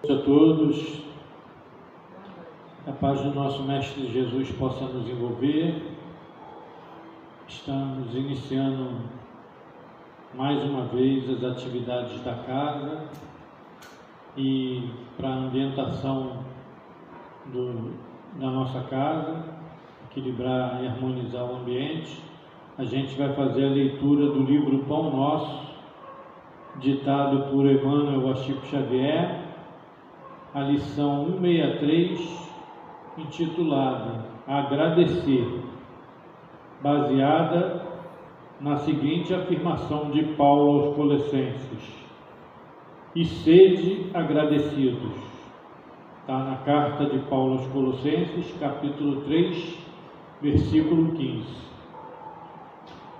A todos, a paz do nosso Mestre Jesus possa nos envolver. Estamos iniciando mais uma vez as atividades da casa e para a ambientação da nossa casa, equilibrar e harmonizar o ambiente, a gente vai fazer a leitura do livro Pão Nosso, ditado por Emmanuel Chico Xavier, a lição 163, intitulada Agradecer, baseada na seguinte afirmação de Paulo aos Colossenses: e sede agradecidos. Está na carta de Paulo aos Colossenses, capítulo 3, versículo 15.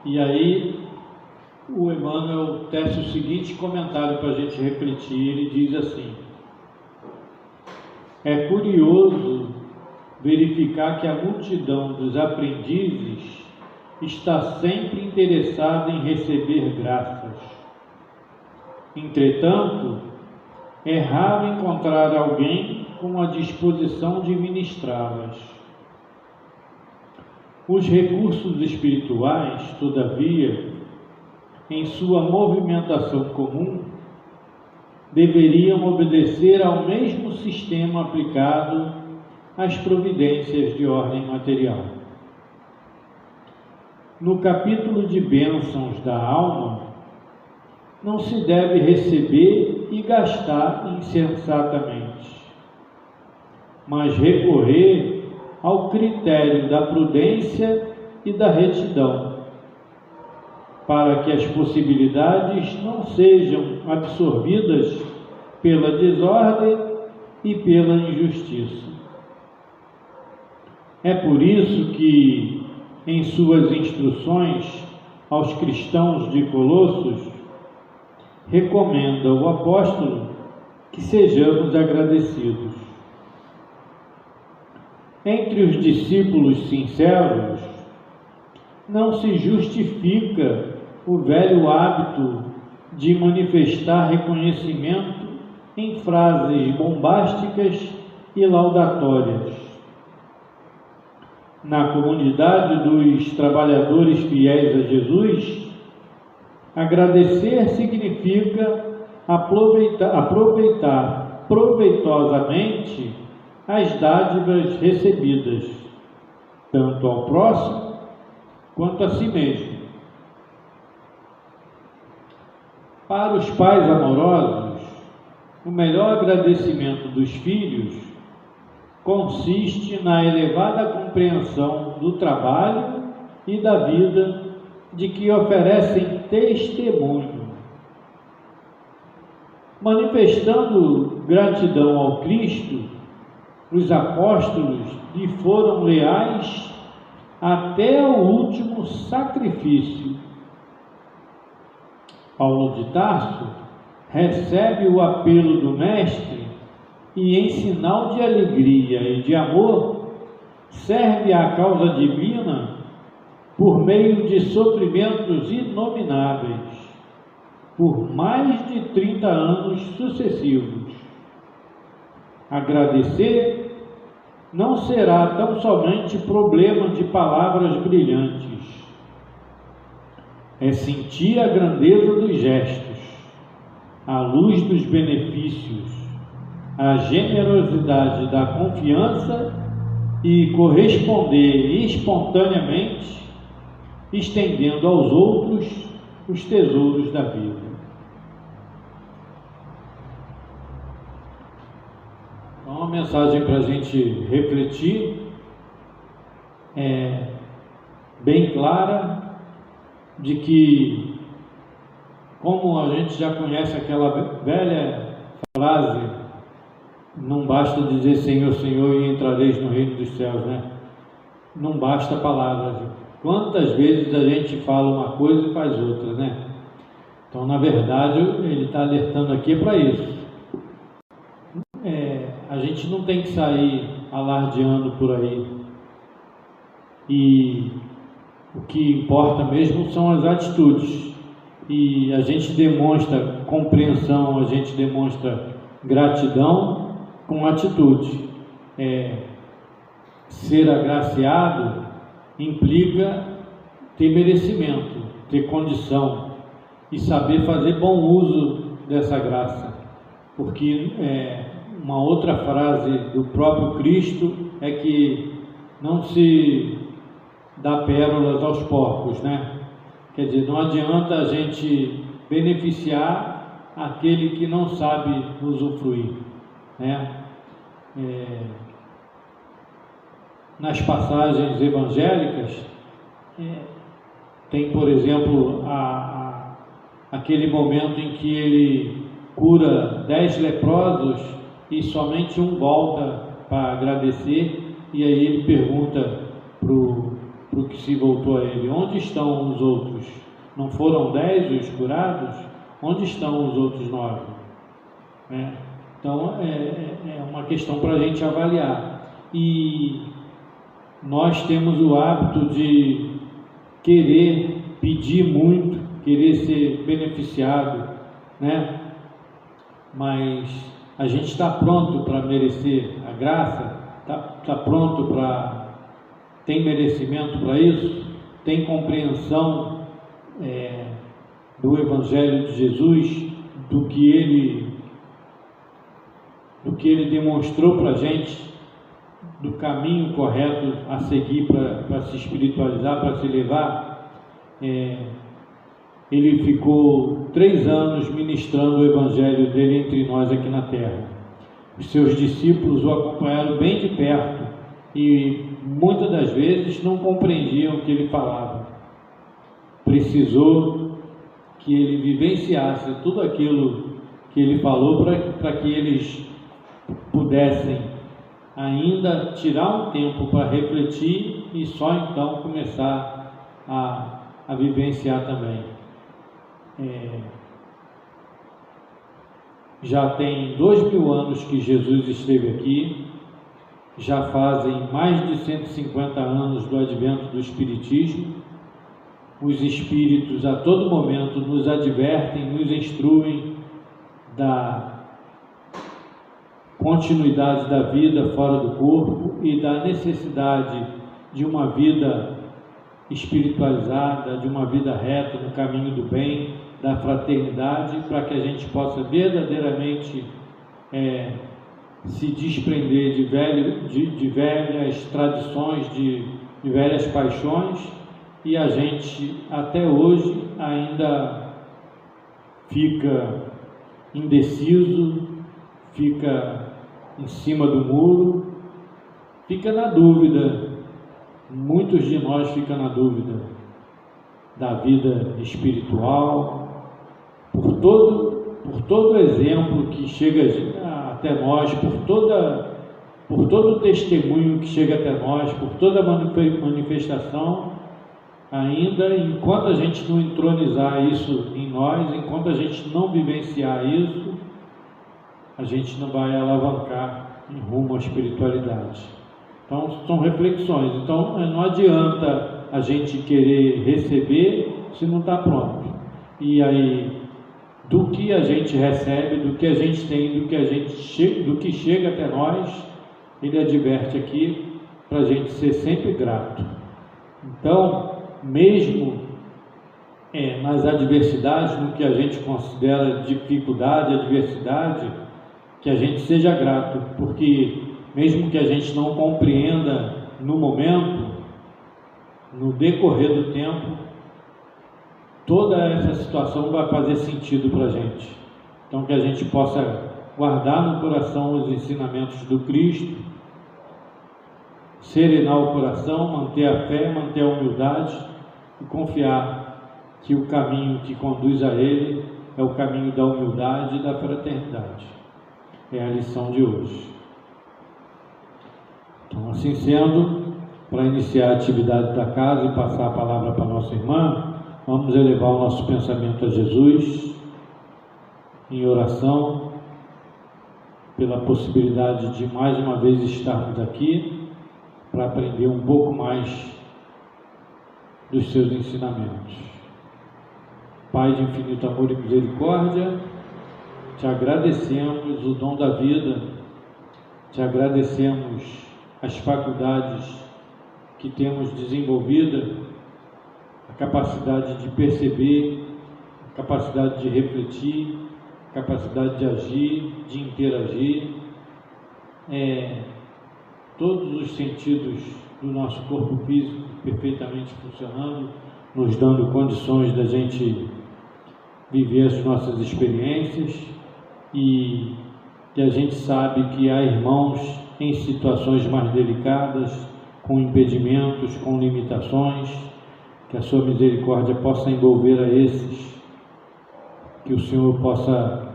E aí o Emmanuel tece o seguinte comentário para a gente refletir. Ele diz assim: é curioso verificar que a multidão dos aprendizes está sempre interessada em receber graças. Entretanto, é raro encontrar alguém com a disposição de ministrá-las. Os recursos espirituais, todavia, em sua movimentação comum, deveriam obedecer ao mesmo sistema aplicado às providências de ordem material. No capítulo de bênçãos da alma, não se deve receber e gastar insensatamente, mas recorrer ao critério da prudência e da retidão, para que as possibilidades não sejam absorvidas pela desordem e pela injustiça. É por isso que, em suas instruções aos cristãos de Colossos, recomenda o apóstolo que sejamos agradecidos. Entre os discípulos sinceros, não se justifica o velho hábito de manifestar reconhecimento em frases bombásticas e laudatórias. Na comunidade dos trabalhadores fiéis a Jesus, agradecer significa aproveitar proveitosamente as dádivas recebidas, tanto ao próximo quanto a si mesmo. Para os pais amorosos, o melhor agradecimento dos filhos consiste na elevada compreensão do trabalho e da vida de que oferecem testemunho. Manifestando gratidão ao Cristo, os apóstolos lhe foram leais até o último sacrifício. Paulo de Tarso recebe o apelo do Mestre e, em sinal de alegria e de amor, serve à causa divina por meio de sofrimentos inomináveis, por mais de 30 anos sucessivos. Agradecer não será tão somente problema de palavras brilhantes. É sentir a grandeza dos gestos, a luz dos benefícios, a generosidade da confiança e corresponder espontaneamente, estendendo aos outros os tesouros da vida. Então, uma mensagem para a gente refletir é bem clara, de que, como a gente já conhece aquela velha frase, não basta dizer Senhor, Senhor e entrareis no reino dos céus, né? Não basta palavras. Quantas vezes a gente fala uma coisa e faz outra, né? Então, na verdade, ele está alertando aqui para isso. A gente não tem que sair alardeando por aí. E o que importa mesmo são as atitudes. E a gente demonstra compreensão, a gente demonstra gratidão com atitude. Ser agraciado implica ter merecimento, ter condição e saber fazer bom uso dessa graça, porque uma outra frase do próprio Cristo é que não se dá pérolas aos porcos, né? Quer dizer, não adianta a gente beneficiar aquele que não sabe usufruir, né? Nas passagens evangélicas tem, por exemplo, aquele momento em que ele cura 10 leprosos e somente um volta para agradecer, e aí ele pergunta pro que se voltou a ele: onde estão os outros? Não foram 10 os curados? Onde estão os outros 9? Então é uma questão para a gente avaliar. E nós temos o hábito de querer pedir muito, querer ser beneficiado, né? Mas a gente está pronto para merecer a graça? Está pronto para... tem merecimento para isso? Tem compreensão do Evangelho de Jesus, do que ele demonstrou para a gente, do caminho correto a seguir para se espiritualizar, para se levar? Ele ficou 3 anos ministrando o Evangelho dele entre nós aqui na terra. Os seus discípulos o acompanharam bem de perto e muitas das vezes não compreendiam o que ele falava. Precisou que ele vivenciasse tudo aquilo que ele falou para que eles pudessem ainda tirar um tempo para refletir e só então começar a vivenciar também. Já tem 2000 anos que Jesus esteve aqui, já fazem mais de 150 anos do advento do Espiritismo. Os Espíritos a todo momento nos advertem, nos instruem da continuidade da vida fora do corpo e da necessidade de uma vida espiritualizada, de uma vida reta no caminho do bem, da fraternidade, para que a gente possa verdadeiramente se desprender de velhas tradições, de velhas paixões, e a gente até hoje ainda fica indeciso, fica em cima do muro, fica na dúvida. Muitos de nós ficam na dúvida da vida espiritual, por todo exemplo que chega até nós, por todo testemunho que chega até nós, por toda manifestação. Ainda enquanto a gente não entronizar isso em nós, enquanto a gente não vivenciar isso, a gente não vai alavancar em rumo à espiritualidade. Então, são reflexões. Então, não adianta a gente querer receber se não está pronto. E aí, do que a gente recebe, do que a gente tem, do que chega até nós, ele adverte aqui para a gente ser sempre grato. Então, mesmo nas adversidades, no que a gente considera dificuldade, adversidade, que a gente seja grato, porque mesmo que a gente não compreenda no momento, no decorrer do tempo, toda essa situação vai fazer sentido para a gente. Então, que a gente possa guardar no coração os ensinamentos do Cristo, serenar o coração, manter a fé, manter a humildade e confiar que o caminho que conduz a Ele é o caminho da humildade e da fraternidade. É a lição de hoje. Então, assim sendo, para iniciar a atividade da casa e passar a palavra para a nossa irmã, vamos elevar o nosso pensamento a Jesus em oração pela possibilidade de mais uma vez estarmos aqui para aprender um pouco mais dos seus ensinamentos. Pai de infinito amor e misericórdia, te agradecemos o dom da vida, te agradecemos as faculdades que temos desenvolvida, a capacidade de perceber, a capacidade de refletir, a capacidade de agir, de interagir, todos os sentidos do nosso corpo físico perfeitamente funcionando, nos dando condições da gente viver as nossas experiências, e a gente sabe que há irmãos em situações mais delicadas, com impedimentos, com limitações, que a sua misericórdia possa envolver a esses, que o Senhor possa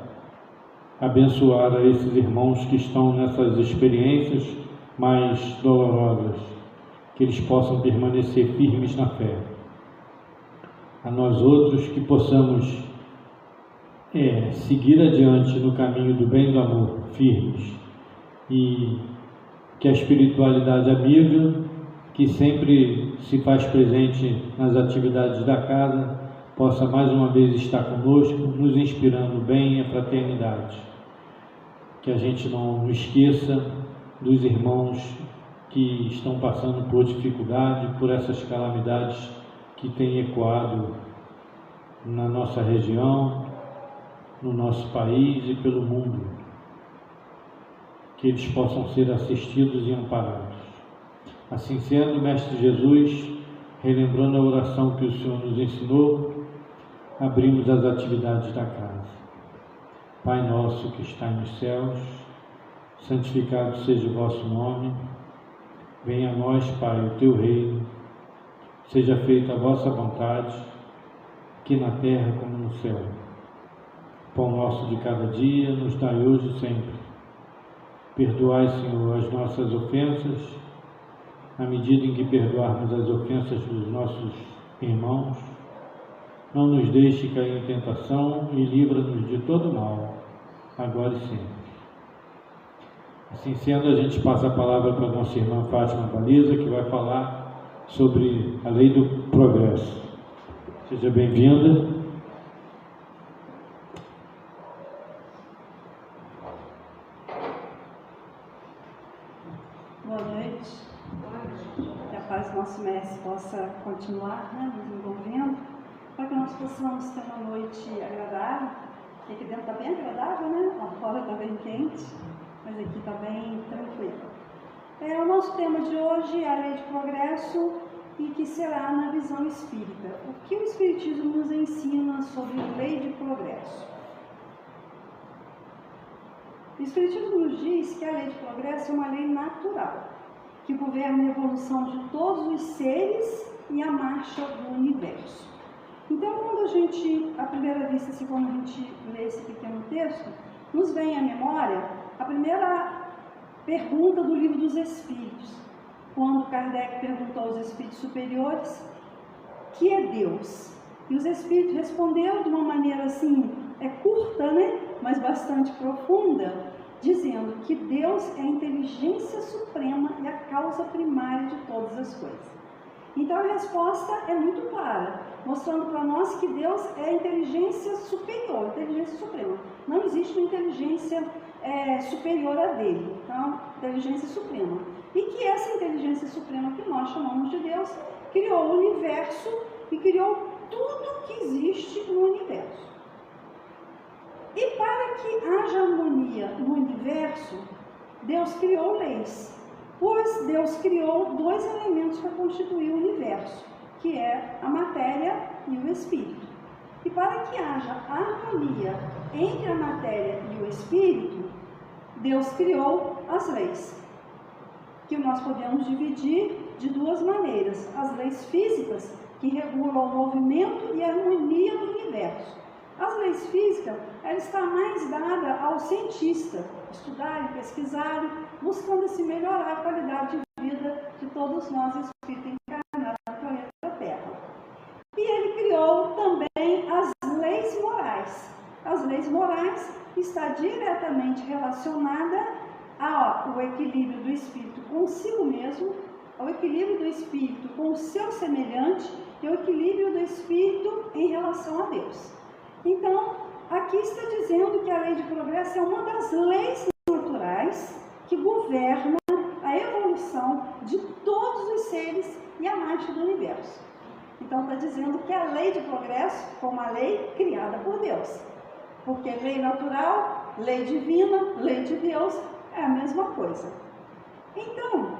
abençoar a esses irmãos que estão nessas experiências mais dolorosas, que eles possam permanecer firmes na fé. A nós outros que possamos seguir adiante no caminho do bem e do amor, firmes, e que a espiritualidade amiga, que sempre se faz presente nas atividades da casa, possa mais uma vez estar conosco, nos inspirando o bem e a fraternidade. Que a gente não esqueça dos irmãos que estão passando por dificuldade, por essas calamidades que têm ecoado na nossa região, no nosso país e pelo mundo. Que eles possam ser assistidos e amparados. Assim sendo, Mestre Jesus, relembrando a oração que o Senhor nos ensinou, abrimos as atividades da casa. Pai nosso que está nos céus, santificado seja o vosso nome. Venha a nós, Pai, o teu reino. Seja feita a vossa vontade, aqui na terra como no céu. Pão nosso de cada dia, nos dai hoje e sempre. Perdoai, Senhor, as nossas ofensas, na medida em que perdoarmos as ofensas dos nossos irmãos. Não nos deixe cair em tentação e livra-nos de todo mal, agora e sempre. Assim sendo, a gente passa a palavra para a nossa irmã Fátima Baliza, que vai falar sobre a lei do progresso. Seja bem-vinda. Boa noite. Que a paz do nosso Mestre possa continuar nos envolvendo, para que nós possamos ter uma noite agradável. E aqui dentro está bem agradável, né? Lá fora está bem quente, mas aqui está bem tranquilo. O nosso tema de hoje é a lei de progresso, e que será na visão espírita. O que o Espiritismo nos ensina sobre a lei de progresso? O Espiritismo nos diz que a lei de progresso é uma lei natural, que governa a evolução de todos os seres e a marcha do universo. Então, quando a gente, à primeira vista, assim como a gente lê esse pequeno texto, nos vem à memória a primeira pergunta do Livro dos Espíritos, quando Kardec perguntou aos espíritos superiores, que é Deus? E os espíritos responderam de uma maneira assim, curta, né? Mas bastante profunda, dizendo que Deus é a inteligência suprema e a causa primária de todas as coisas. Então a resposta é muito clara, mostrando para nós que Deus é a inteligência superior, inteligência suprema. Não existe uma inteligência superior a dele, então, inteligência suprema. E que essa inteligência suprema que nós chamamos de Deus, criou o universo e criou tudo que existe no universo. E para que haja harmonia no universo, Deus criou leis, pois Deus criou dois elementos para constituir o universo, que é a matéria e o espírito. E para que haja harmonia entre a matéria e o espírito, Deus criou as leis, que nós podemos dividir de duas maneiras: as leis físicas, que regulam o movimento e a harmonia do universo. As leis físicas, ela está mais dada ao cientista, estudarem, pesquisarem, buscando assim melhorar a qualidade de vida de todos nós espíritos encarnados no planeta Terra. E ele criou também as leis morais. As leis morais está diretamente relacionada ao equilíbrio do espírito consigo mesmo, ao equilíbrio do espírito com o seu semelhante e ao equilíbrio do espírito em relação a Deus. Então, aqui está dizendo que a lei de progresso é uma das leis naturais que governa a evolução de todos os seres e a marcha do universo. Então está dizendo que a lei de progresso foi uma lei criada por Deus. Porque lei natural, lei divina, lei de Deus é a mesma coisa. Então,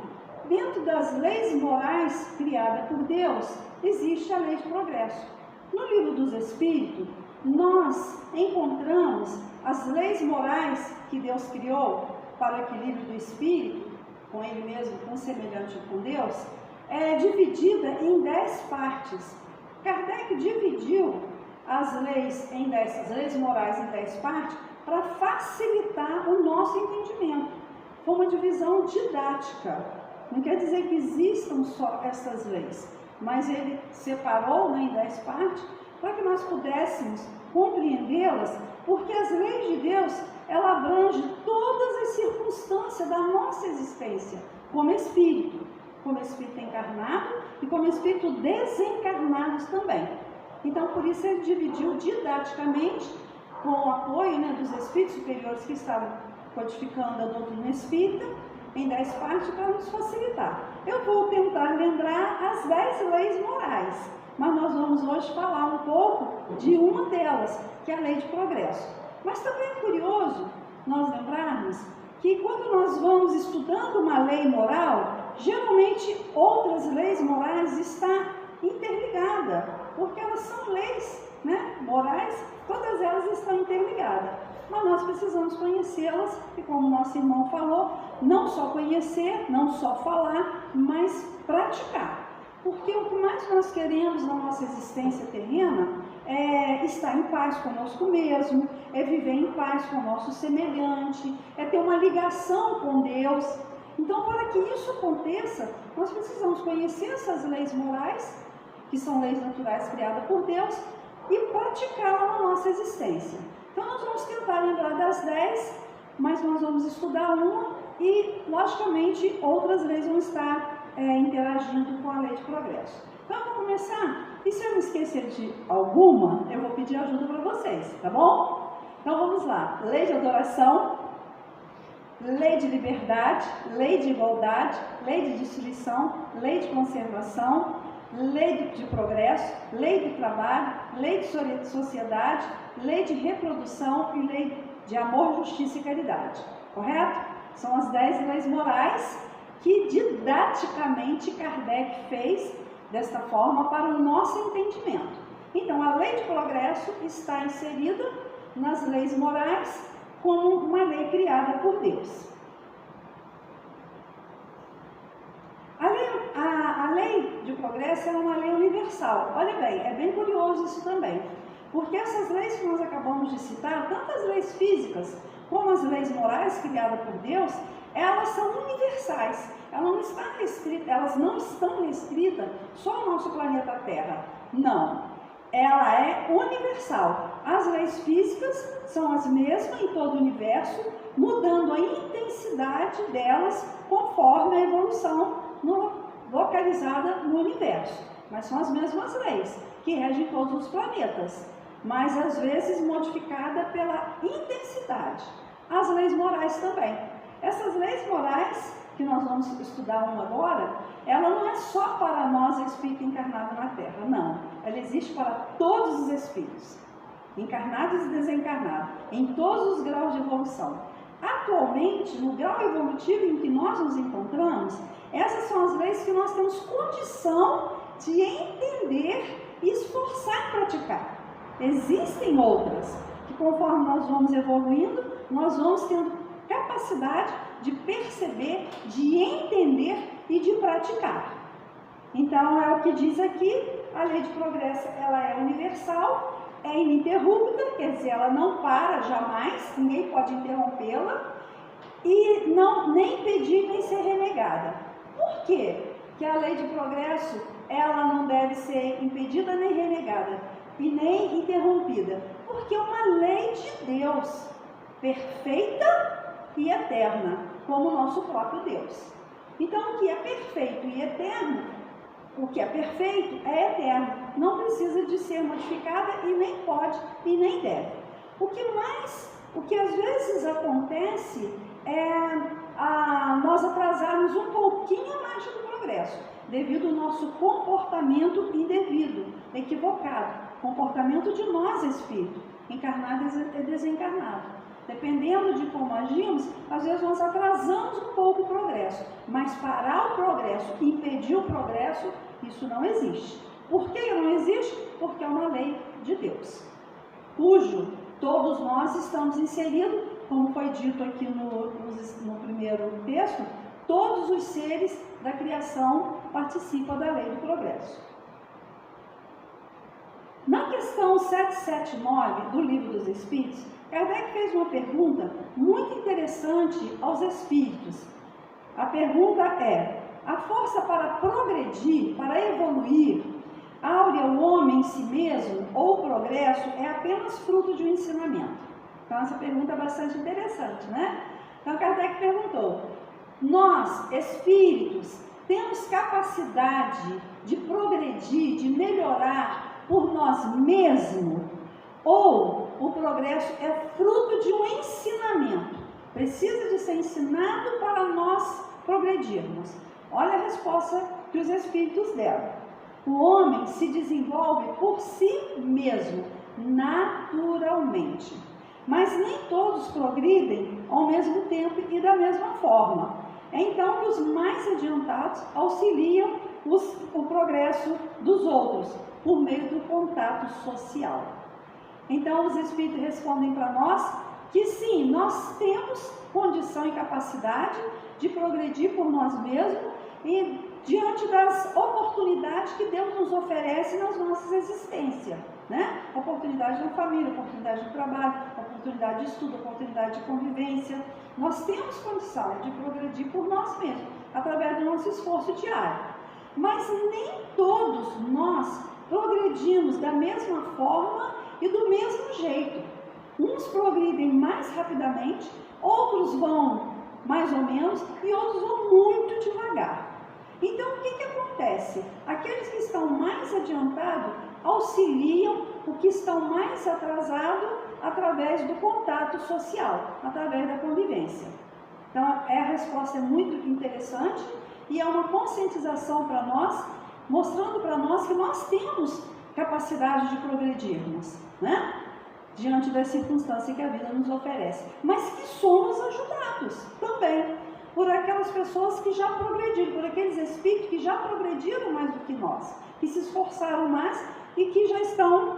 dentro das leis morais criadas por Deus, existe a lei de progresso. No livro dos Espíritos, nós encontramos as leis morais que Deus criou para o equilíbrio do espírito, com ele mesmo, com semelhante com Deus, dividida em 10 partes. Kardec dividiu as leis morais em 10 partes para facilitar o nosso entendimento. Foi uma divisão didática. Não quer dizer que existam só essas leis, mas ele separou, né, em 10 partes para que nós pudéssemos compreendê-las, porque as leis de Deus, ela abrange todas as circunstâncias da nossa existência, como espírito encarnado e como espírito desencarnados também. Então, por isso ele dividiu didaticamente, com o apoio, né, dos espíritos superiores que estavam codificando a doutrina espírita, em 10 partes para nos facilitar. Eu vou tentar lembrar as 10 leis morais, mas nós vamos hoje falar um pouco de uma delas, que é a lei de progresso. Mas também é curioso nós lembrarmos que quando nós vamos estudando uma lei moral, geralmente outras leis morais estão interligadas, porque elas são leis, né, morais, todas elas estão interligadas. Mas nós precisamos conhecê-las e, como o nosso irmão falou, não só conhecer, não só falar, mas praticar. Porque o que mais nós queremos na nossa existência terrena é estar em paz conosco mesmo, é viver em paz com o nosso semelhante, é ter uma ligação com Deus. Então, para que isso aconteça, nós precisamos conhecer essas leis morais, que são leis naturais criadas por Deus, e praticá-las na nossa existência. Então, nós vamos tentar lembrar das 10, mas nós vamos estudar uma e, logicamente, outras leis vão estar interagindo com a lei de progresso. Então, vamos começar. E se eu não esquecer de alguma, eu vou pedir ajuda para vocês, tá bom? Então, vamos lá. Lei de adoração, lei de liberdade, lei de igualdade, lei de destruição, lei de conservação, lei de progresso, lei do trabalho, lei de sociedade, lei de reprodução e lei de amor, justiça e caridade. Correto? São as 10 leis morais que didaticamente Kardec fez desta forma para o nosso entendimento. Então, a lei de progresso está inserida nas leis morais como uma lei criada por Deus. A lei de progresso é uma lei universal. Olha bem, é bem curioso isso também, porque essas leis que nós acabamos de citar, tanto as leis físicas como as leis morais criadas por Deus, elas são universais. Elas não estão restritas só ao nosso planeta Terra. Não. Ela é universal. As leis físicas são as mesmas em todo o universo, mudando a intensidade delas conforme a evolução localizada no universo. Mas são as mesmas leis que regem todos os planetas, mas às vezes modificada pela intensidade. As leis morais também. Essas leis morais, que nós vamos estudar uma agora, ela não é só para nós, espírito encarnado na Terra, não. Ela existe para todos os espíritos, encarnados e desencarnados, em todos os graus de evolução. Atualmente, no grau evolutivo em que nós nos encontramos, essas são as leis que nós temos condição de entender e esforçar em praticar. Existem outras, que conforme nós vamos evoluindo, nós vamos tendo capacidade de perceber, de entender e de praticar. Então, é o que diz aqui, a lei de progresso, ela é universal, é ininterrupta, quer dizer, ela não para jamais, ninguém pode interrompê-la, e nem impedir, nem ser renegada. Por quê? Que a lei de progresso, ela não deve ser impedida nem renegada, e nem interrompida, porque é uma lei de Deus, perfeita e eterna, como o nosso próprio Deus. Então, o que é perfeito e eterno, o que é perfeito é eterno, não precisa de ser modificada e nem pode e nem deve. O que às vezes acontece é nós atrasarmos um pouquinho a marcha do progresso, devido ao nosso comportamento indevido, equivocado, comportamento de nós espírito, encarnado e desencarnado. Dependendo de como agimos, às vezes nós atrasamos um pouco o progresso, mas parar o progresso, impedir o progresso, isso não existe. Por que não existe? Porque é uma lei de Deus, cujo todos nós estamos inseridos, como foi dito aqui no primeiro texto, todos os seres da criação participam da lei do progresso. Na questão 779 do Livro dos Espíritos, Kardec fez uma pergunta muito interessante aos espíritos. A pergunta é: a força para progredir, para evoluir, áurea o homem em si mesmo, ou o progresso é apenas fruto de um ensinamento? Então essa pergunta é bastante interessante, né? Então Kardec perguntou: nós, espíritos, temos capacidade de progredir, de melhorar por nós mesmos? Ou o progresso é fruto de um ensinamento? Precisa de ser ensinado para nós progredirmos? Olha a resposta que os espíritos deram. O homem se desenvolve por si mesmo, naturalmente. Mas nem todos progridem ao mesmo tempo e da mesma forma. É então que os mais adiantados auxiliam o progresso dos outros, por meio do contato social. Então os espíritos respondem para nós que sim, nós temos condição e capacidade de progredir por nós mesmos e diante das oportunidades que Deus nos oferece nas nossas existências, né? Oportunidade na família, oportunidade de trabalho, oportunidade de estudo, oportunidade de convivência. Nós temos condição de progredir por nós mesmos, através do nosso esforço diário. Mas nem todos nós progredimos da mesma forma e do mesmo jeito. Uns progridem mais rapidamente, outros vão mais ou menos e outros vão muito devagar. Então, o que acontece? Aqueles que estão mais adiantados auxiliam o que estão mais atrasados através do contato social, através da convivência. Então, a resposta é muito interessante e é uma conscientização para nós, mostrando para nós que nós temos capacidade de progredirmos, né? Diante das circunstâncias que a vida nos oferece, mas que somos ajudados também por aquelas pessoas que já progrediram, por aqueles espíritos que já progrediram mais do que nós, que se esforçaram mais e que já estão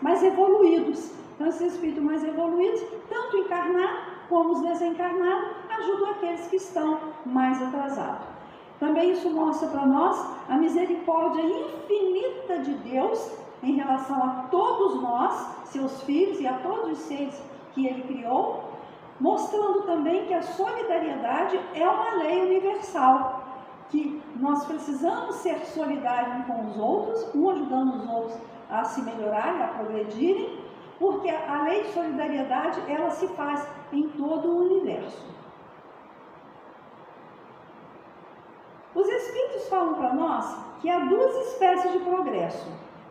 mais evoluídos. Então, esses espíritos mais evoluídos, tanto encarnados como os desencarnados, ajudam aqueles que estão mais atrasados. Também isso mostra para nós a misericórdia infinita de Deus em relação a todos nós, seus filhos, e a todos os seres que Ele criou, mostrando também que a solidariedade é uma lei universal, que nós precisamos ser solidários uns com os outros, um ajudando os outros a se melhorarem, a progredirem, porque a lei de solidariedade, ela se faz em todo o universo. Os Espíritos falam para nós que há duas espécies de progresso,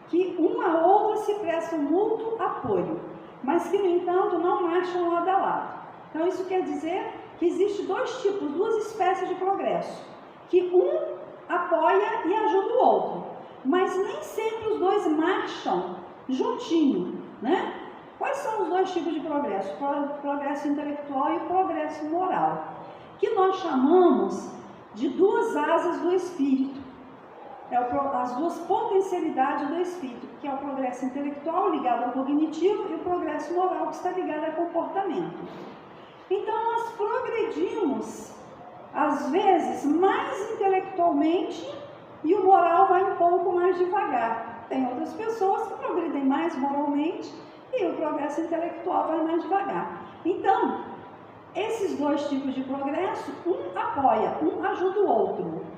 que uma a outra se prestam mútuo apoio, mas que, no entanto, não marcham lado a lado. Então, isso quer dizer que existem dois tipos, duas espécies de progresso, que um apoia e ajuda o outro, mas nem sempre os dois marcham juntinho, né? Quais são os dois tipos de progresso? O progresso intelectual e o progresso moral, que nós chamamos de duas asas do espírito. As duas potencialidades do espírito, que é o progresso intelectual ligado ao cognitivo e o progresso moral que está ligado ao comportamento. Então nós progredimos, às vezes, mais intelectualmente e o moral vai um pouco mais devagar. Tem outras pessoas que progredem mais moralmente e o progresso intelectual vai mais devagar. Então, esses dois tipos de progresso, um apoia, um ajuda o outro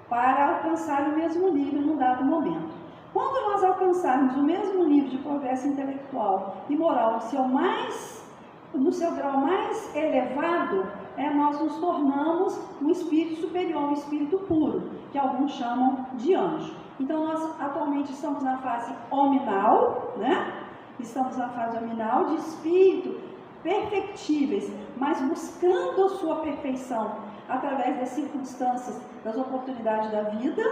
para alcançar o mesmo nível num dado momento. Quando nós alcançarmos o mesmo nível de progresso intelectual e moral no seu grau mais elevado, nós nos tornamos um espírito superior, um espírito puro, que alguns chamam de anjo. Então nós atualmente estamos na fase hominal, né? estamos na fase nominal de espírito perfectíveis, mas buscando a sua perfeição através das circunstâncias, das oportunidades da vida.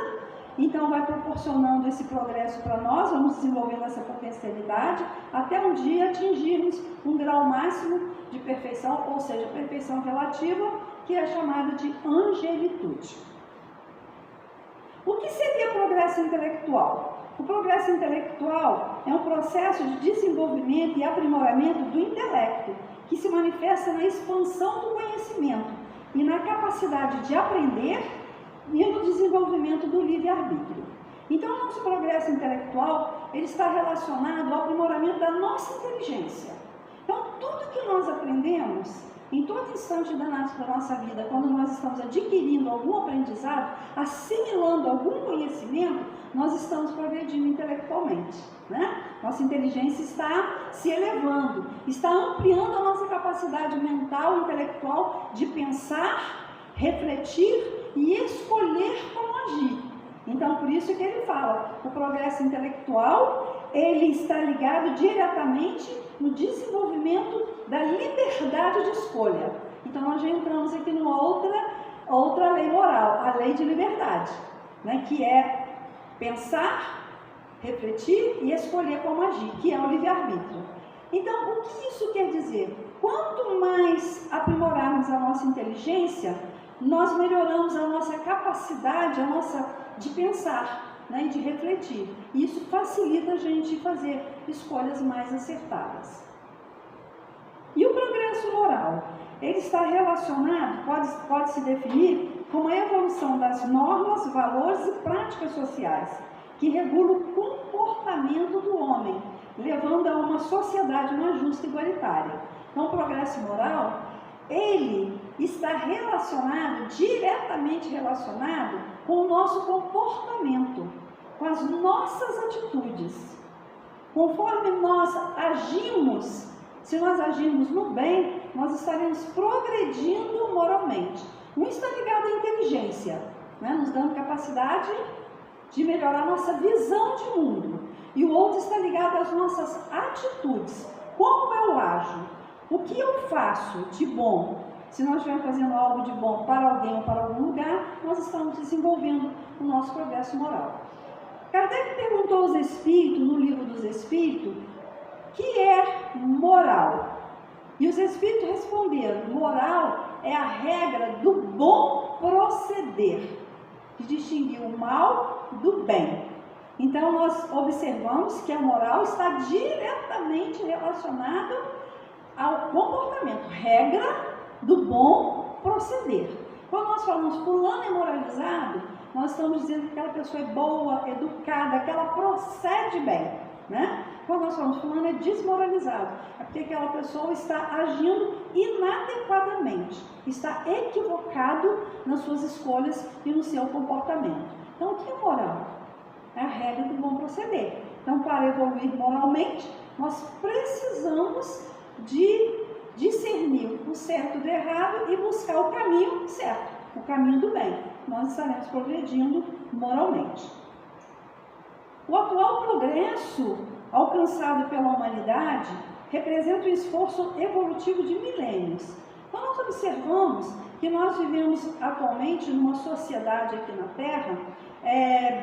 Então vai proporcionando esse progresso para nós, vamos desenvolvendo essa potencialidade até um dia atingirmos um grau máximo de perfeição, ou seja, perfeição relativa, que é chamada de angelitude. O que seria progresso intelectual? O progresso intelectual é um processo de desenvolvimento e aprimoramento do intelecto, que se manifesta na expansão do conhecimento e na capacidade de aprender e no desenvolvimento do livre-arbítrio. Então, o nosso progresso intelectual ele está relacionado ao aprimoramento da nossa inteligência. Então, tudo que nós aprendemos, em todo instante da nossa vida, quando nós estamos adquirindo algum aprendizado, assimilando algum conhecimento, nós estamos progredindo intelectualmente, né? Nossa inteligência está se elevando, está ampliando a nossa capacidade mental, intelectual, de pensar, refletir e escolher como agir. Então, por isso que ele fala, o progresso intelectual, ele está ligado diretamente no desenvolvimento da liberdade de escolha. Então, nós já entramos aqui numa outra lei moral, a lei de liberdade, né, que é pensar, refletir e escolher como agir, que é o livre-arbítrio. Então, o que isso quer dizer? Quanto mais aprimorarmos a nossa inteligência, nós melhoramos a nossa capacidade, de pensar, né, e de refletir. E isso facilita a gente fazer escolhas mais acertadas. E o progresso moral? Ele está relacionado, pode se definir como a evolução das normas, valores e práticas sociais, que regulam o comportamento do homem, levando a uma sociedade mais justa e igualitária. Então, o progresso moral, ele está diretamente relacionado com o nosso comportamento, com as nossas atitudes. Conforme nós agimos, se nós agirmos no bem, nós estaremos progredindo moralmente. Um está ligado à inteligência, né, nos dando capacidade de melhorar a nossa visão de mundo. E o outro está ligado às nossas atitudes. Como eu ajo? O que eu faço de bom? Se nós estivermos fazendo algo de bom para alguém ou para algum lugar, nós estamos desenvolvendo o nosso progresso moral. Kardec perguntou aos espíritos, no livro dos Espíritos, o que é moral? E os espíritos responderam: moral é a regra do bom proceder, de distinguir o mal do bem. Então, nós observamos que a moral está diretamente relacionada ao comportamento, regra do bom proceder. Quando nós falamos fulano é moralizado, nós estamos dizendo que aquela pessoa é boa, educada, que ela procede bem, né? Quando nós falamos fulano é desmoralizado, é porque aquela pessoa está agindo inadequadamente, está equivocado nas suas escolhas e no seu comportamento. Então, o que é moral? É a regra do bom proceder. Então, para evoluir moralmente, nós precisamos de discernir o certo do errado e buscar o caminho certo, o caminho do bem. Nós estaremos progredindo moralmente. O atual progresso alcançado pela humanidade representa um esforço evolutivo de milênios. Então, nós observamos que nós vivemos atualmente numa sociedade aqui na Terra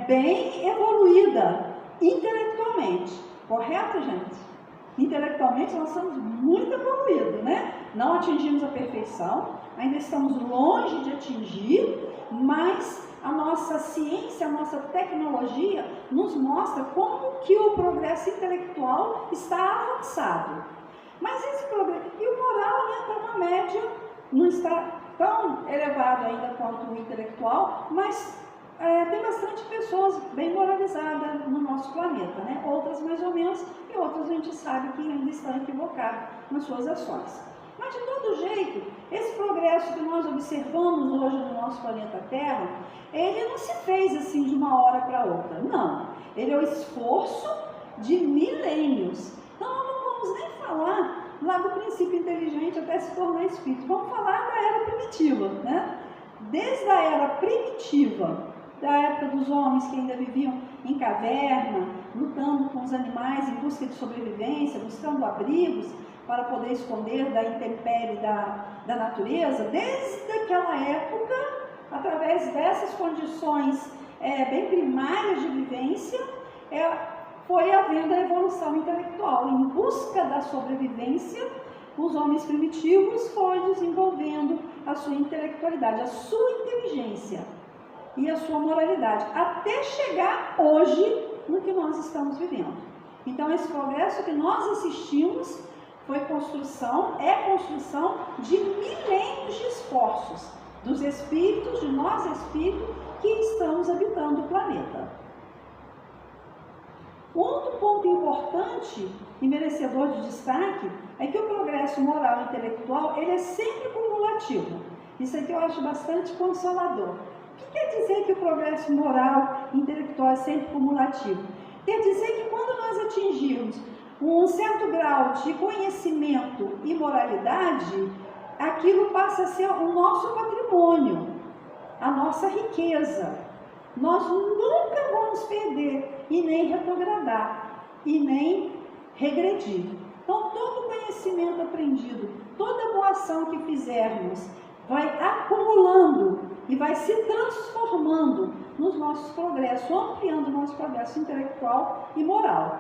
bem evoluída intelectualmente. Correto, gente? Intelectualmente nós estamos muito evoluídos, né? Não atingimos a perfeição, ainda estamos longe de atingir, mas a nossa ciência, a nossa tecnologia nos mostra como que o progresso intelectual está avançado. Mas esse progresso, e o moral está na média, não está tão elevado ainda quanto o intelectual, mas tem bastante pessoas bem moralizadas no nosso planeta, né? Outras mais ou menos, e outras a gente sabe que ainda estão equivocadas nas suas ações. Mas de todo jeito, esse progresso que nós observamos hoje no nosso planeta Terra, ele não se fez assim de uma hora para outra, não. Ele é o esforço de milênios. Então nós não vamos nem falar lá do princípio inteligente até se tornar espírito. Vamos falar da era primitiva, né? Desde a era primitiva, da época dos homens que ainda viviam em caverna, lutando com os animais em busca de sobrevivência, buscando abrigos para poder esconder da intempérie da natureza, desde aquela época, através dessas condições bem primárias de vivência, foi havendo a evolução intelectual. Em busca da sobrevivência, os homens primitivos foram desenvolvendo a sua intelectualidade, a sua inteligência e a sua moralidade, até chegar hoje no que nós estamos vivendo. Então, esse progresso que nós assistimos é construção de milênios de esforços dos espíritos, de nós espíritos, que estamos habitando o planeta. Outro ponto importante e merecedor de destaque é que o progresso moral e intelectual ele é sempre cumulativo. Isso aqui eu acho bastante consolador. O que quer dizer que o progresso moral e intelectual é sempre cumulativo? Quer dizer que quando nós atingirmos um certo grau de conhecimento e moralidade, aquilo passa a ser o nosso patrimônio, a nossa riqueza. Nós nunca vamos perder e nem retrogradar e nem regredir. Então, todo conhecimento aprendido, toda boa ação que fizermos, vai acumulando e vai se transformando nos nossos progressos, ampliando o nosso progresso intelectual e moral.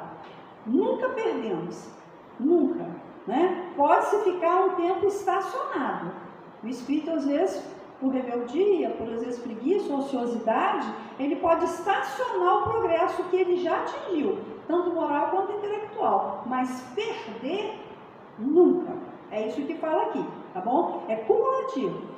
Nunca perdemos, nunca, né? Pode-se ficar um tempo estacionado. O espírito, às vezes, por rebeldia, por às vezes preguiça, ociosidade, ele pode estacionar o progresso que ele já atingiu, tanto moral quanto intelectual, mas perder, nunca. É isso que fala aqui, tá bom? É cumulativo.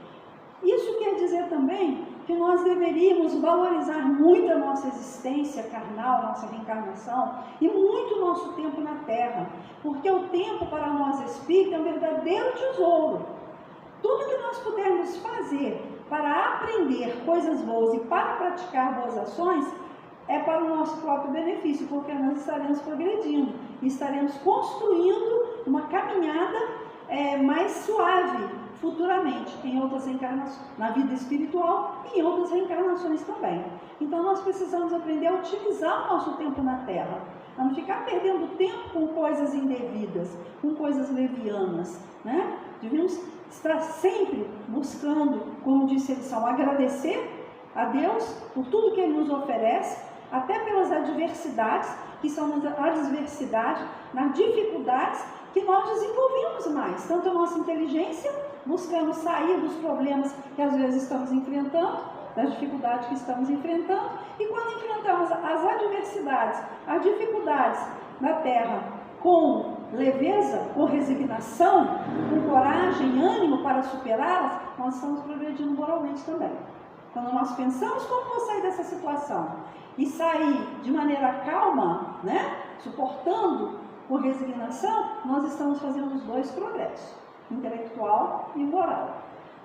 Isso quer dizer também que nós deveríamos valorizar muito a nossa existência carnal, nossa reencarnação e muito o nosso tempo na Terra, porque o tempo para nós espíritos é um verdadeiro tesouro. Tudo que nós pudermos fazer para aprender coisas boas e para praticar boas ações é para o nosso próprio benefício, porque nós estaremos progredindo, estaremos construindo uma caminhada mais suave futuramente, em outras reencarnações, na vida espiritual e em outras reencarnações também. Então nós precisamos aprender a utilizar o nosso tempo na Terra, a não ficar perdendo tempo com coisas indevidas, com coisas levianas, né? Devemos estar sempre buscando, como disse a lição, agradecer a Deus por tudo que Ele nos oferece, até pelas adversidades, que são nas adversidades, nas dificuldades que nós desenvolvemos mais, tanto a nossa inteligência, buscando sair dos problemas que às vezes estamos enfrentando, das dificuldades que estamos enfrentando, e quando enfrentamos as adversidades, as dificuldades na Terra com leveza, com resignação, com coragem, ânimo para superá-las, nós estamos progredindo moralmente também. Quando nós pensamos como vou sair dessa situação e sair de maneira calma, né, suportando com resignação, nós estamos fazendo os dois progressos, intelectual e moral.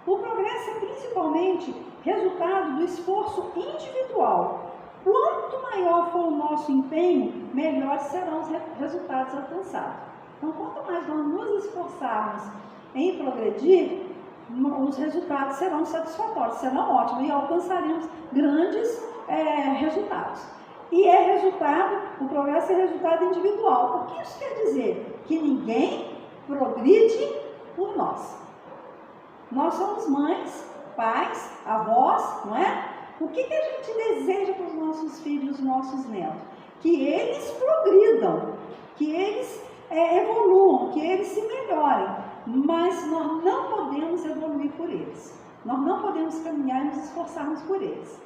O progresso é principalmente resultado do esforço individual. Quanto maior for o nosso empenho, melhores serão os resultados alcançados. Então, quanto mais nós nos esforçarmos em progredir, os resultados serão satisfatórios, serão ótimos e alcançaremos grandes resultados. E o progresso é resultado individual. O que isso quer dizer? Que ninguém progride por nós. Nós somos mães, pais, avós, não é? O que a gente deseja para os nossos filhos, nossos netos? Que eles progridam, que eles evoluam, que eles se melhorem. Mas nós não podemos evoluir por eles. Nós não podemos caminhar e nos esforçarmos por eles.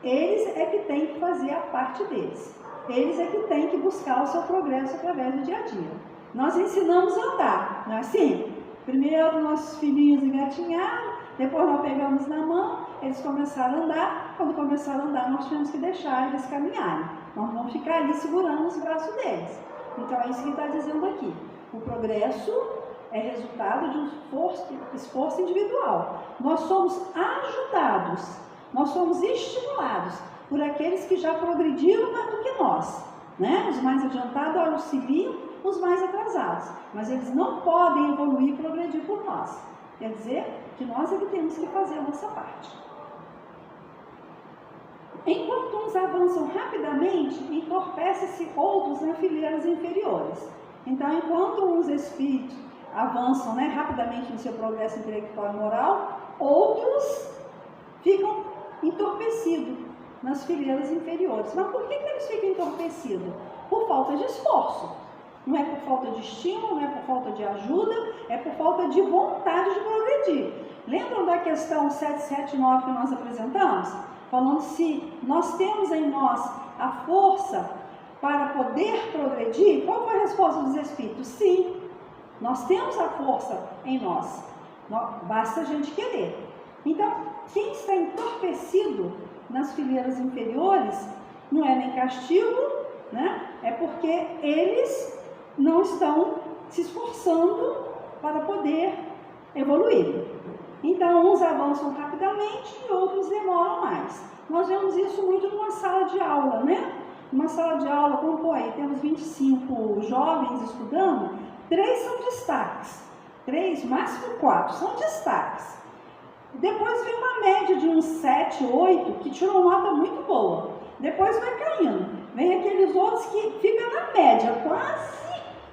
Eles é que têm que fazer a parte deles. Eles é que têm que buscar o seu progresso através do dia a dia. Nós ensinamos a andar, não é assim? Primeiro nossos filhinhos engatinharam, depois nós pegamos na mão, eles começaram a andar. Quando começaram a andar, nós tivemos que deixar eles caminharem. Nós não vamos ficar ali segurando os braços deles. Então é isso que está dizendo aqui. O progresso é resultado de um esforço individual. Nós somos ajudados, nós somos estimulados por aqueles que já progrediram mais do que nós, né? Os mais adiantados auxiliam os mais atrasados, mas eles não podem evoluir e progredir por nós. Quer dizer que nós é que temos que fazer a nossa parte. enquanto uns avançam rapidamente, entorpece-se outros nas fileiras inferiores. Então, enquanto uns espíritos avançam, né, rapidamente no seu progresso intelectual e moral, outros ficam entorpecidos nas fileiras inferiores. Mas por que eles ficam entorpecidos? Por falta de esforço. Não é por falta de estímulo, não é por falta de ajuda, é por falta de vontade de progredir. Lembram da questão 779 que nós apresentamos? Falando se nós temos em nós a força para poder progredir. Qual foi a resposta dos espíritos? Sim, nós temos a força em nós. Basta a gente querer. Então, quem está entorpecido nas fileiras inferiores não é nem castigo, né? É porque eles não estão se esforçando para poder evoluir. Então, uns avançam rapidamente e outros demoram mais. Nós vemos isso muito numa sala de aula, né? Numa sala de aula, como aí, temos 25 jovens estudando, 3 são destaques. 3, máximo 4, são destaques. Depois vem uma média de uns 7, 8, que tirou nota muito boa. Depois vai caindo. Vem aqueles outros que ficam na média, quase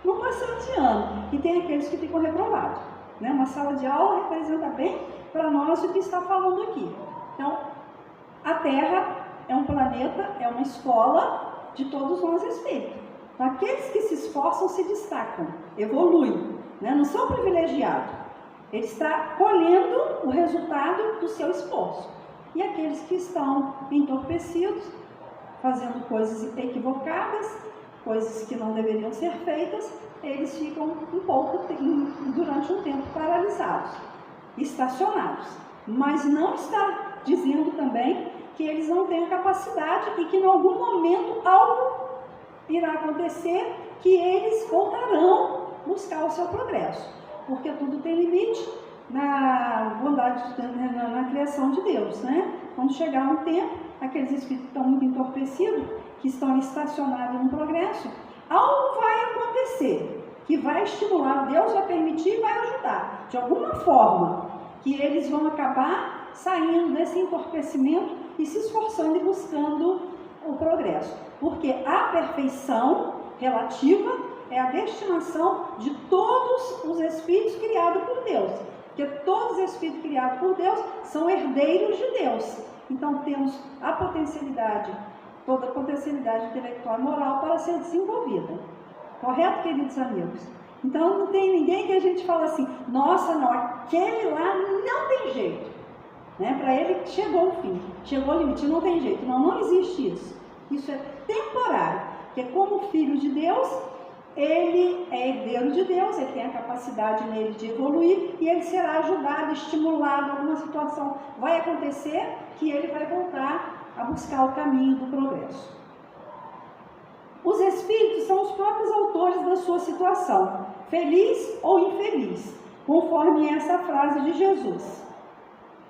não passando de ano. E tem aqueles que ficam reprovados. Né? Uma sala de aula representa bem para nós o que está falando aqui. Então, a Terra é um planeta, é uma escola de todos nós espíritos. Então, aqueles que se esforçam se destacam, evoluem, né? Não são privilegiados. Ele está colhendo o resultado do seu esforço. E aqueles que estão entorpecidos, fazendo coisas equivocadas, coisas que não deveriam ser feitas, eles ficam durante um tempo paralisados, estacionados. Mas não está dizendo também que eles não têm capacidade e que em algum momento algo irá acontecer que eles voltarão buscar o seu progresso. Porque tudo tem limite na bondade, na criação de Deus, né? Quando chegar um tempo, aqueles espíritos que estão muito entorpecidos, que estão estacionados no progresso, algo vai acontecer, que vai estimular, Deus vai permitir e vai ajudar, de alguma forma, que eles vão acabar saindo desse entorpecimento e se esforçando e buscando o progresso. Porque a perfeição relativa é a destinação de todos os espíritos criados por Deus. Porque todos os espíritos criados por Deus são herdeiros de Deus. Então temos a potencialidade, toda a potencialidade intelectual e moral para ser desenvolvida. Correto, queridos amigos? Então não tem ninguém que a gente fala assim, nossa, não, aquele lá não tem jeito. Né? Para ele chegou o fim, chegou o limite, não tem jeito. Não, não existe isso. Isso é temporário. Porque como filho de Deus, ele é herdeiro de Deus, ele tem a capacidade nele de evoluir e ele será ajudado, estimulado, alguma situação vai acontecer que ele vai voltar a buscar o caminho do progresso. Os espíritos são os próprios autores da sua situação, feliz ou infeliz, conforme essa frase de Jesus.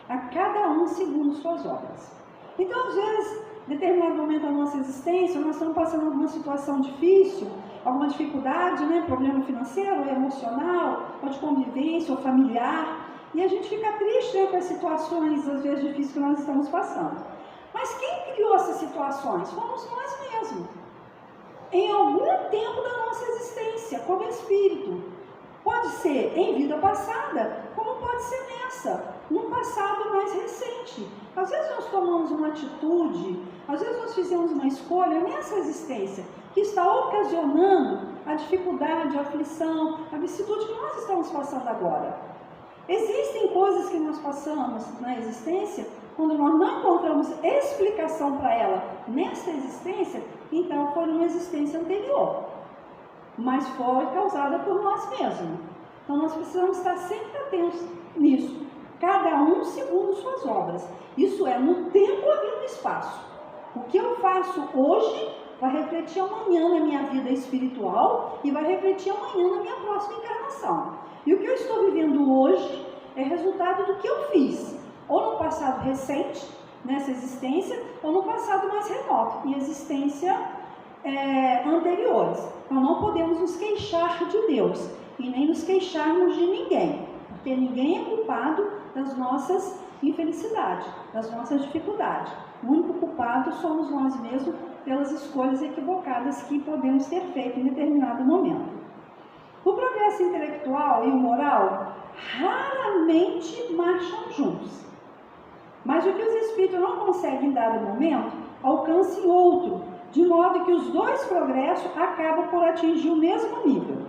A cada um segundo suas obras. Então, às vezes, em determinado momento da nossa existência, nós estamos passando alguma situação difícil, alguma dificuldade, né? Problema financeiro, ou emocional, ou de convivência, ou familiar, e a gente fica triste, né, com as situações, às vezes, difíceis que nós estamos passando. Mas quem criou essas situações? Fomos nós mesmos. Em algum tempo da nossa existência, como espírito. Pode ser em vida passada, como pode ser nessa, num passado mais recente. Às vezes nós tomamos uma atitude, às vezes nós fizemos uma escolha nessa existência, que está ocasionando a dificuldade, a aflição, a vicissitude que nós estamos passando agora. Existem coisas que nós passamos na existência, quando nós não encontramos explicação para ela nessa existência, então foi numa existência anterior. Mas foi causada por nós mesmos. Então nós precisamos estar sempre atentos nisso. Cada um segundo suas obras. Isso é no tempo e no espaço. O que eu faço hoje vai refletir amanhã na minha vida espiritual e vai refletir amanhã na minha próxima encarnação. E o que eu estou vivendo hoje é resultado do que eu fiz, ou no passado recente, nessa existência, ou no passado mais remoto, em existência anteriores. Então não podemos nos queixar de Deus e nem nos queixarmos de ninguém, porque ninguém é culpado das nossas infelicidades, das nossas dificuldades. O único culpado somos nós mesmos pelas escolhas equivocadas que podemos ter feito em determinado momento. O progresso intelectual e o moral raramente marcham juntos. Mas o que os espíritos não conseguem em dado momento, alcancem outro, de modo que os dois progressos acabam por atingir o mesmo nível.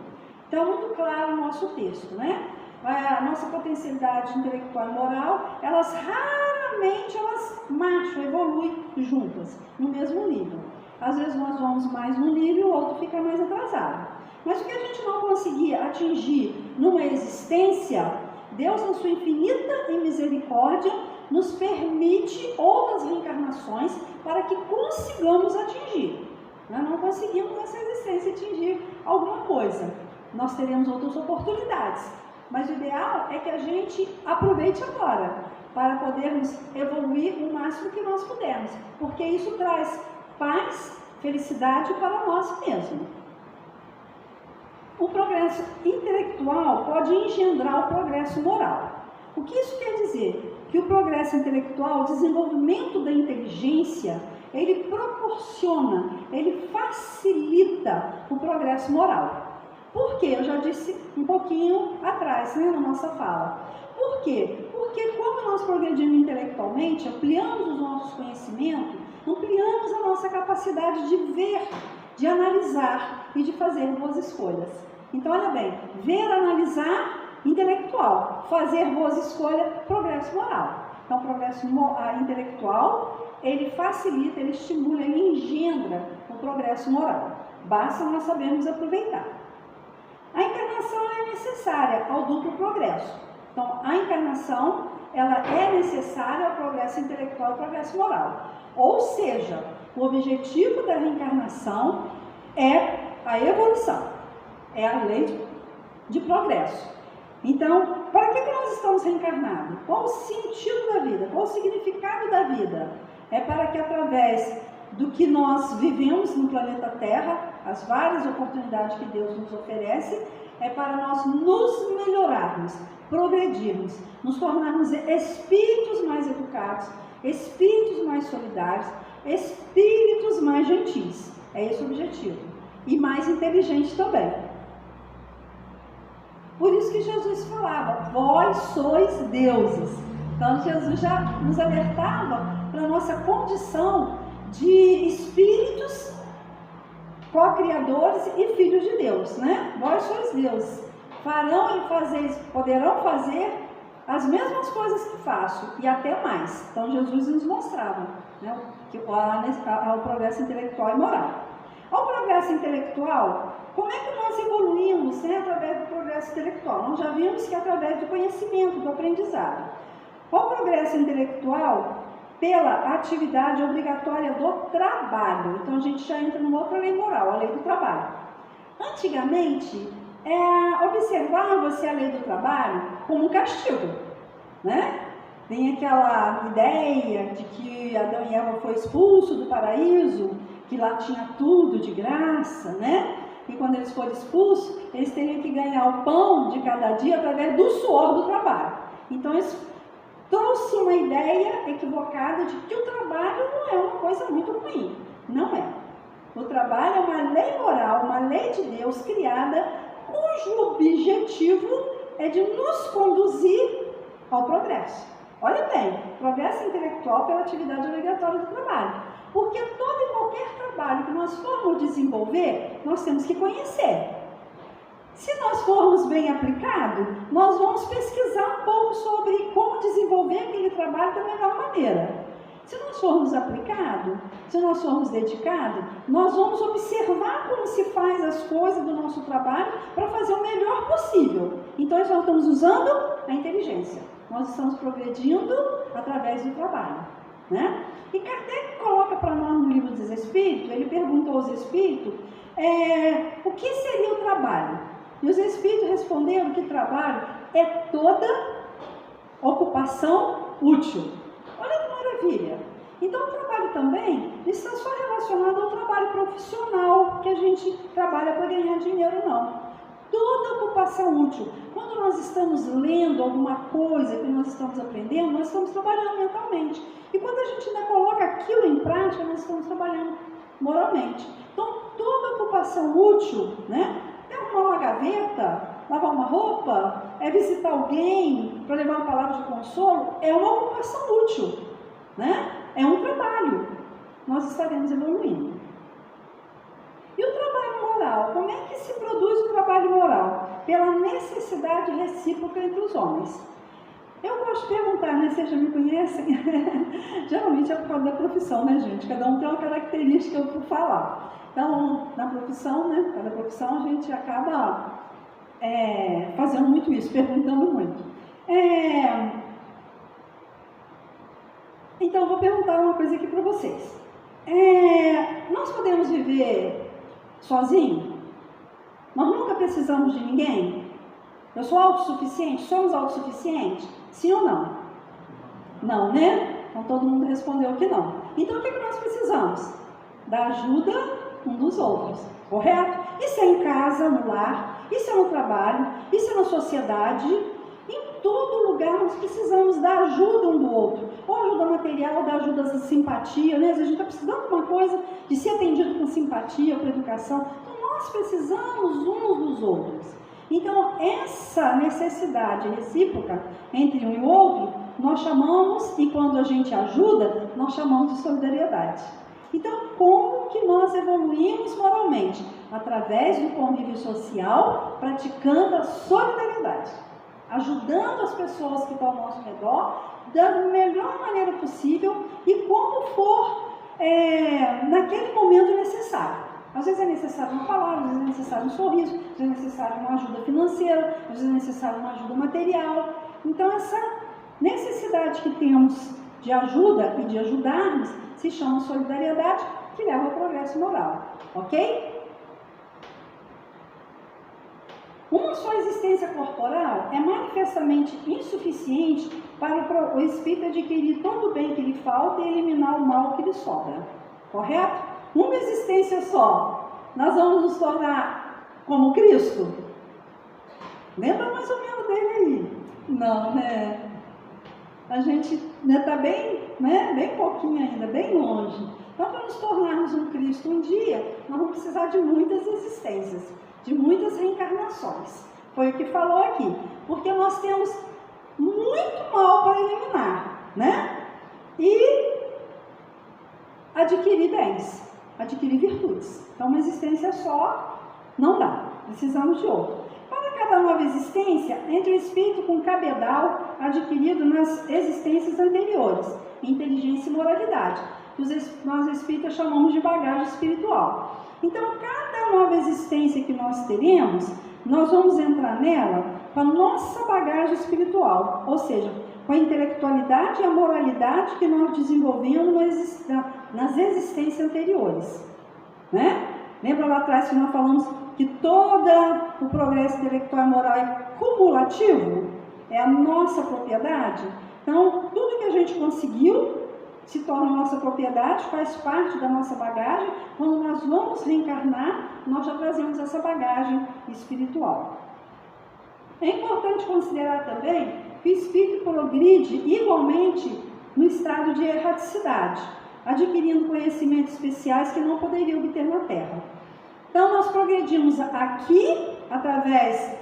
Então, muito claro o nosso texto, né? A nossa potencialidade intelectual e moral, elas raramente marcham, evoluem juntas, no mesmo nível. Às vezes nós vamos mais num nível, o outro fica mais atrasado. Mas o que a gente não conseguir atingir numa existência, Deus, na sua infinita misericórdia, nos permite outras reencarnações para que consigamos atingir. Nós não conseguimos nessa existência atingir alguma coisa. Nós teremos outras oportunidades. Mas o ideal é que a gente aproveite agora, para podermos evoluir o máximo que nós pudermos. Porque isso traz paz, felicidade para nós mesmos. O progresso intelectual pode engendrar o progresso moral. O que isso quer dizer? Que o progresso intelectual, o desenvolvimento da inteligência, ele proporciona, ele facilita o progresso moral. Por quê? Eu já disse um pouquinho atrás, né, na nossa fala. Por quê? Porque quando nós progredimos intelectualmente, ampliamos os nossos conhecimentos, ampliamos a nossa capacidade de ver, de analisar e de fazer boas escolhas. Então, olha bem, ver, analisar, intelectual, fazer boas escolhas, progresso moral. Então, o progresso intelectual, ele facilita, ele estimula, ele engendra o progresso moral. Basta nós sabermos aproveitar. A encarnação é necessária ao duplo progresso. Então, a encarnação, ela é necessária ao progresso intelectual e ao progresso moral. Ou seja, o objetivo da reencarnação é a evolução, é a lei de progresso. Então, para que nós estamos reencarnados? Qual o sentido da vida? Qual o significado da vida? É para que através do que nós vivemos no planeta Terra, as várias oportunidades que Deus nos oferece, é para nós nos melhorarmos, progredirmos, nos tornarmos espíritos mais educados, espíritos mais solidários, espíritos mais gentis. É esse o objetivo. E mais inteligentes também. Por isso que Jesus falava, vós sois deuses. Então Jesus já nos alertava para a nossa condição de espíritos co-criadores e filhos de Deus, né? Vós sois deuses. Farão e fazeis, poderão fazer as mesmas coisas que faço e até mais. Então Jesus nos mostrava, né, o progresso intelectual e moral. Ao progresso intelectual, como é que nós evoluímos, né, através do progresso intelectual? Nós já vimos que é através do conhecimento, do aprendizado. Ao progresso intelectual, pela atividade obrigatória do trabalho. Então a gente já entra numa outra lei moral, a lei do trabalho. Antigamente, observava-se a lei do trabalho como um castigo, né? Tem aquela ideia de que Adão e Eva foi expulso do paraíso, que lá tinha tudo de graça, né? E quando eles foram expulsos, eles teriam que ganhar o pão de cada dia através do suor do trabalho. Então eles trouxe uma ideia equivocada de que o trabalho não é uma coisa muito ruim. Não é. O trabalho é uma lei moral, uma lei de Deus criada, cujo objetivo é de nos conduzir ao progresso. Olha bem, progresso intelectual pela atividade obrigatória do trabalho. Porque todo e qualquer trabalho que nós formos desenvolver, nós temos que conhecer. Se nós formos bem aplicados, nós vamos pesquisar um pouco sobre como desenvolver aquele trabalho da melhor maneira. Se nós formos aplicados, se nós formos dedicados, nós vamos observar como se faz as coisas do nosso trabalho para fazer o melhor possível. Então, nós estamos usando a inteligência. Nós estamos progredindo através do trabalho, né? E Kardec coloca para nós no livro dos Espíritos, ele perguntou aos Espíritos, o que seria o trabalho? E os Espíritos responderam que trabalho é toda ocupação útil. Olha que maravilha! Então o trabalho também não está só relacionado ao trabalho profissional, que a gente trabalha para ganhar dinheiro, não. Toda ocupação útil. Quando nós estamos lendo alguma coisa que nós estamos aprendendo, nós estamos trabalhando mentalmente. E quando a gente ainda coloca aquilo em prática, nós estamos trabalhando moralmente. Então, toda ocupação útil, né? É arrumar uma gaveta, lavar uma roupa, é visitar alguém para levar uma palavra de consolo, é uma ocupação útil, né? É um trabalho. Nós estaremos evoluindo. E o trabalho moral? Como é que se produz o trabalho moral? Pela necessidade recíproca entre os homens. Eu gosto de perguntar, né? Vocês já me conhecem? Geralmente é por causa da profissão, né, gente? Cada um tem uma característica por falar. Então, na profissão, né? Cada profissão a gente acaba fazendo muito isso, perguntando muito. Então, eu vou perguntar uma coisa aqui para vocês. Nós podemos viver sozinho? Nós nunca precisamos de ninguém? Eu sou autossuficiente? Somos autossuficientes? Sim ou não? Não, né? Então todo mundo respondeu que não. Então o que nós precisamos? Da ajuda um dos outros, correto? Isso é em casa, no lar, isso é no trabalho, isso é na sociedade. Em todo lugar nós precisamos da ajuda um do outro. Ou ajuda material, ou da ajuda da simpatia, né? A gente está precisando de uma coisa, de ser atendido com simpatia, com educação. Então nós precisamos uns dos outros. Então, essa necessidade recíproca entre um e o outro, nós chamamos, e quando a gente ajuda, nós chamamos de solidariedade. Então, como que nós evoluímos moralmente? Através do convívio social, praticando a solidariedade, ajudando as pessoas que estão ao nosso redor, da melhor maneira possível e como for naquele momento necessário. Às vezes é necessário uma palavra, às vezes é necessário um sorriso, às vezes é necessário uma ajuda financeira, às vezes é necessário uma ajuda material. Então, essa necessidade que temos de ajuda e de ajudarmos se chama solidariedade, que leva ao progresso moral. Ok? Uma só existência corporal é manifestamente insuficiente para o espírito adquirir todo o bem que lhe falta e eliminar o mal que lhe sobra. Correto? Uma existência só, nós vamos nos tornar como Cristo? Lembra mais ou menos dele aí? Não, né? A gente está bem pouquinho ainda, bem longe. Então, para nos tornarmos um Cristo um dia, nós vamos precisar de muitas existências, de muitas reencarnações. Foi o que falou aqui. Porque nós temos muito mal para eliminar, né? E adquirir bens. Adquirir virtudes. Então, uma existência só não dá. Precisamos de outra. Para cada nova existência, entra o espírito com cabedal adquirido nas existências anteriores, inteligência e moralidade, que nós espíritas chamamos de bagagem espiritual. Então, cada nova existência que nós teremos, nós vamos entrar nela com a nossa bagagem espiritual, ou seja, com a intelectualidade e a moralidade que nós desenvolvemos nas existências anteriores, né? Lembra lá atrás que nós falamos que todo o progresso intelectual e moral é cumulativo? É a nossa propriedade? Então, tudo que a gente conseguiu se torna nossa propriedade, faz parte da nossa bagagem. Quando nós vamos reencarnar, nós já trazemos essa bagagem espiritual. É importante considerar também que o espírito progride igualmente no estado de erraticidade, adquirindo conhecimentos especiais que não poderia obter na Terra. Então, nós progredimos aqui, através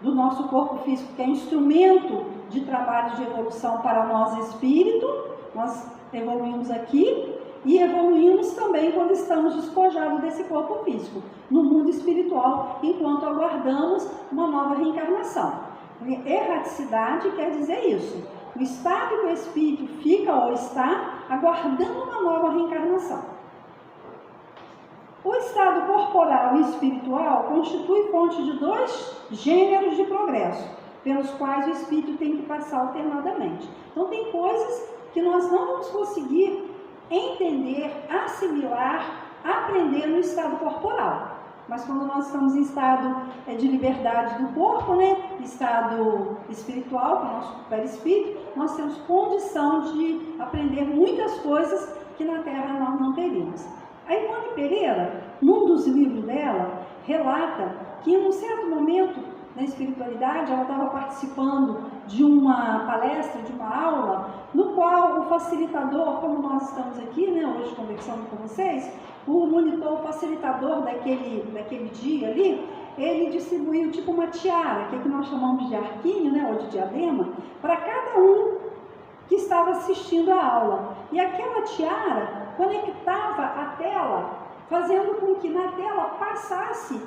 do nosso corpo físico, que é instrumento de trabalho de evolução para nós espírito. Nós evoluímos aqui e evoluímos também quando estamos despojados desse corpo físico, no mundo espiritual, enquanto aguardamos uma nova reencarnação. Erraticidade quer dizer isso, o estado que o espírito fica ou está aguardando uma nova reencarnação. O estado corporal e espiritual constitui fonte de dois gêneros de progresso, pelos quais o espírito tem que passar alternadamente. Então, tem coisas que nós não vamos conseguir entender, assimilar, aprender no estado corporal. Mas quando nós estamos em estado de liberdade do corpo, né, estado espiritual, que é o nosso perispírito, nós temos condição de aprender muitas coisas que na Terra nós não teríamos. A Ivone Pereira, num dos livros dela, relata que em um certo momento espiritualidade, ela estava participando de uma palestra, de uma aula, no qual o facilitador, como nós estamos aqui, né, hoje conversando com vocês, o monitor, o facilitador daquele dia ali, ele distribuiu tipo uma tiara, que é que nós chamamos de arquinho, né, ou de diadema, para cada um que estava assistindo a aula. E aquela tiara conectava a tela, fazendo com que na tela passasse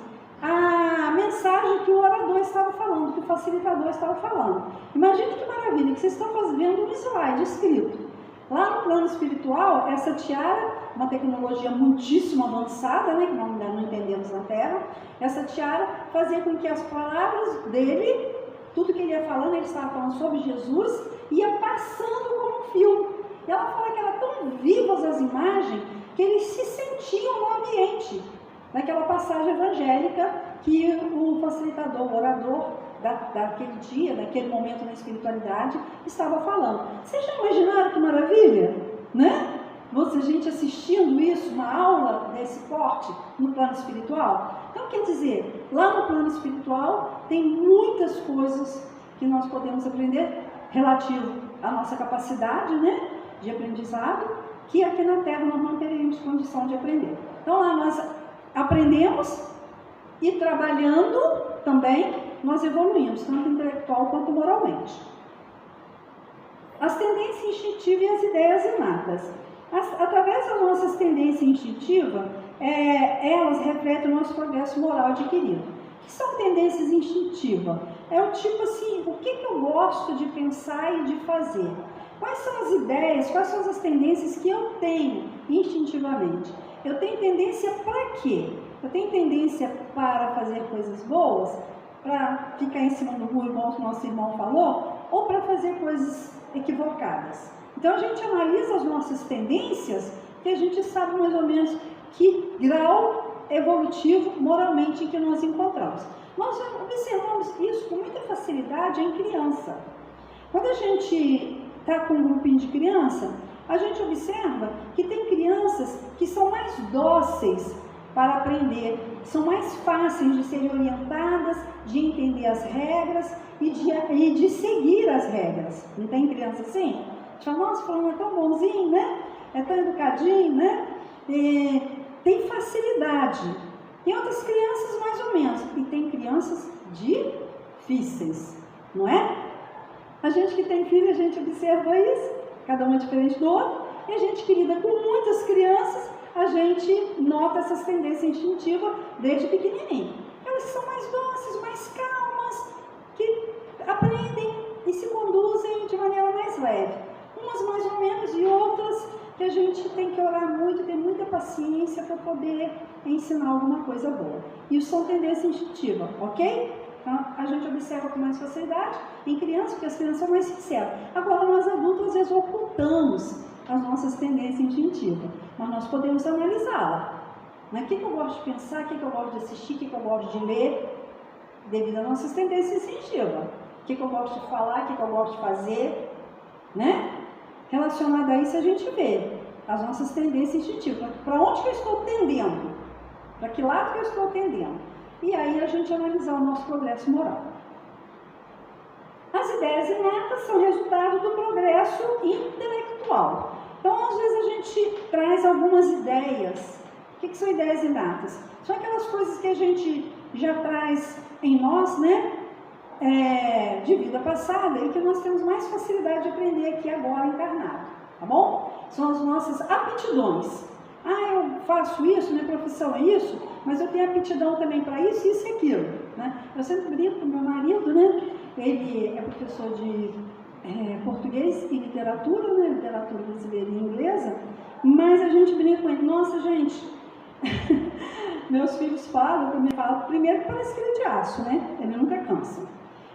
a mensagem que o orador estava falando, que o facilitador estava falando. Imagine que maravilha, que vocês estão vendo um slide escrito. Lá no plano espiritual, essa tiara, uma tecnologia muitíssimo avançada, né, que nós ainda não entendemos na Terra, essa tiara fazia com que as palavras dele, tudo que ele ia falando, ele estava falando sobre Jesus, ia passando como um fio. E ela fala que eram tão vivas as imagens, que eles se sentiam no ambiente, naquela passagem evangélica que o facilitador, o orador daquele dia, daquele momento na espiritualidade, estava falando. Vocês já imaginaram que maravilha? Né? A gente assistindo isso, uma aula desse porte no plano espiritual. Então, quer dizer, lá no plano espiritual tem muitas coisas que nós podemos aprender relativo à nossa capacidade, né, de aprendizado, que aqui na Terra nós não teríamos condição de aprender. Então, lá nós aprendemos e trabalhando também nós evoluímos, tanto intelectual quanto moralmente. As tendências instintivas e as ideias inatas. Através das nossas tendências instintivas, elas refletem o nosso progresso moral adquirido. O que são tendências instintivas? É o tipo assim, o que eu gosto de pensar e de fazer? Quais são as ideias, quais são as tendências que eu tenho instintivamente? Eu tenho tendência para quê? Eu tenho tendência para fazer coisas boas, para ficar em cima do muro, igual o nosso irmão falou, ou para fazer coisas equivocadas. Então a gente analisa as nossas tendências, que a gente sabe mais ou menos que grau evolutivo moralmente em que nós encontramos. Nós observamos isso com muita facilidade em criança. Quando a gente está com um grupinho de criança, a gente observa que tem crianças que são mais dóceis para aprender, são mais fáceis de serem orientadas, de entender as regras e de seguir as regras. Não tem criança assim? Fala, nossa, falando é tão bonzinho, né? É tão educadinho, né? Tem facilidade. Tem outras crianças mais ou menos. E tem crianças difíceis, não é? A gente que tem filho, a gente observa isso, cada um é diferente do outro. E a gente que lida com muitas crianças, a gente nota essas tendências instintivas desde pequenininho. Elas são mais doces, mais calmas, que aprendem e se conduzem de maneira mais leve. Umas mais ou menos e outras que a gente tem que orar muito, ter muita paciência para poder ensinar alguma coisa boa. Isso são tendências instintivas, ok? Então, a gente observa com mais facilidade em crianças, porque as crianças são mais sinceras. Agora, nós adultos, às vezes, ocultamos as nossas tendências instintivas, mas nós podemos analisá-la. O que eu gosto de pensar, o que eu gosto de assistir, o que eu gosto de ler, devido às nossas tendências instintivas. O que eu gosto de falar, o que eu gosto de fazer, né? Relacionado a isso, a gente vê as nossas tendências instintivas. Para onde que eu estou tendendo? Para que lado que eu estou tendendo? E aí a gente analisar o nosso progresso moral. As ideias inatas são resultado do progresso intelectual. Então, às vezes a gente traz algumas ideias. O que são ideias inatas? São aquelas coisas que a gente já traz em nós, né? De vida passada e que nós temos mais facilidade de aprender aqui agora encarnado, tá bom? São as nossas aptidões. Eu faço isso, minha profissão é isso, mas eu tenho aptidão também para isso e aquilo, né? Eu sempre brinco com meu marido, né? Ele é professor de português e literatura, né? Literatura brasileira e inglesa, mas a gente brinca com ele, nossa gente, meus filhos falam, eu também falo, primeiro parece que ele é de aço, né? Ele nunca cansa.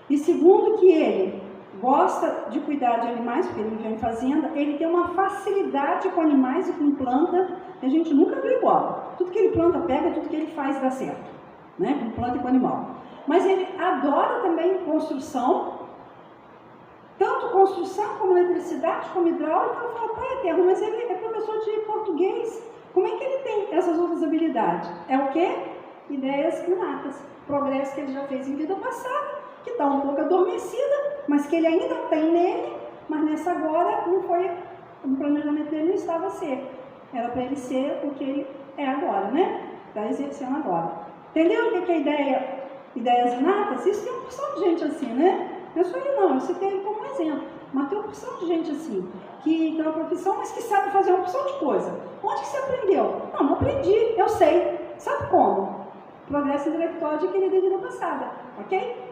E segundo que ele gosta de cuidar de animais, porque ele vive em fazenda, ele tem uma facilidade com animais e com planta, que a gente nunca viu igual. Tudo que ele planta pega, tudo que ele faz dá certo, né? Com planta e com animal. Mas ele adora também construção, tanto construção como eletricidade, como hidráulica. Eu falo, pai eterno, mas ele é professor de português. Como é que ele tem essas outras habilidades? É o quê? Ideias inatas. Progresso que ele já fez em vida passada, que está um pouco adormecida, mas que ele ainda tem nele, mas nessa agora não foi, o planejamento dele não estava a ser. Era para ele ser o que ele é agora, né? Está exercendo agora. Entendeu o que é ideia? Ideias inatas? Isso tem uma porção de gente assim, né? Não é só ele não, eu citei ele como exemplo. Mas tem uma porção de gente assim, que tem uma profissão, mas que sabe fazer uma porção de coisa. Onde que você aprendeu? Não aprendi, eu sei. Sabe como? Progresso intelectual adquirido em vida passada, ok?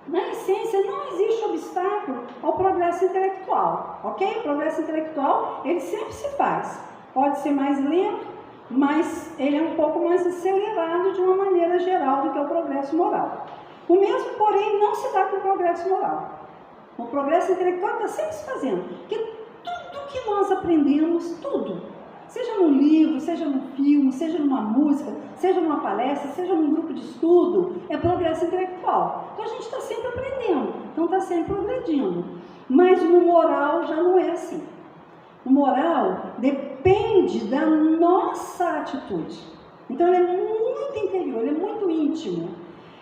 Na essência, não existe obstáculo ao progresso intelectual, ok? O progresso intelectual, ele sempre se faz. Pode ser mais lento, mas ele é um pouco mais acelerado de uma maneira geral do que o progresso moral. O mesmo, porém, não se dá com o progresso moral. O progresso intelectual está sempre se fazendo. Porque tudo que nós aprendemos, tudo, seja num livro, seja num filme, seja numa música, seja numa palestra, seja num grupo de estudo, é progresso intelectual. Então a gente está sempre aprendendo, então está sempre progredindo. Mas no moral já não é assim. O moral depende da nossa atitude. Então ele é muito interior, ele é muito íntimo.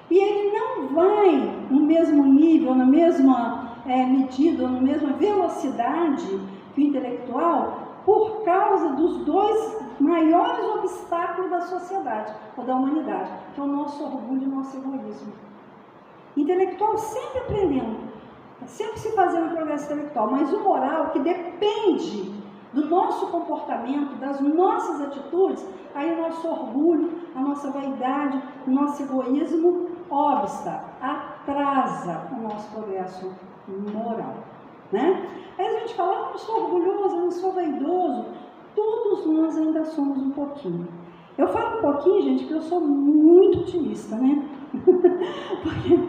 E ele não vai no mesmo nível, na mesma medida, na mesma velocidade que o intelectual, por causa dos dois maiores obstáculos da sociedade, ou da humanidade, que é o nosso orgulho e o nosso egoísmo. Intelectual sempre aprendendo, sempre se fazendo progresso intelectual, mas o moral, que depende do nosso comportamento, das nossas atitudes, aí o nosso orgulho, a nossa vaidade, o nosso egoísmo obsta, atrasa o nosso progresso moral, né? Aí a gente fala, eu não sou orgulhoso, eu não sou vaidoso. Todos nós ainda somos um pouquinho. Eu falo um pouquinho, gente, porque eu sou muito otimista, né? Porque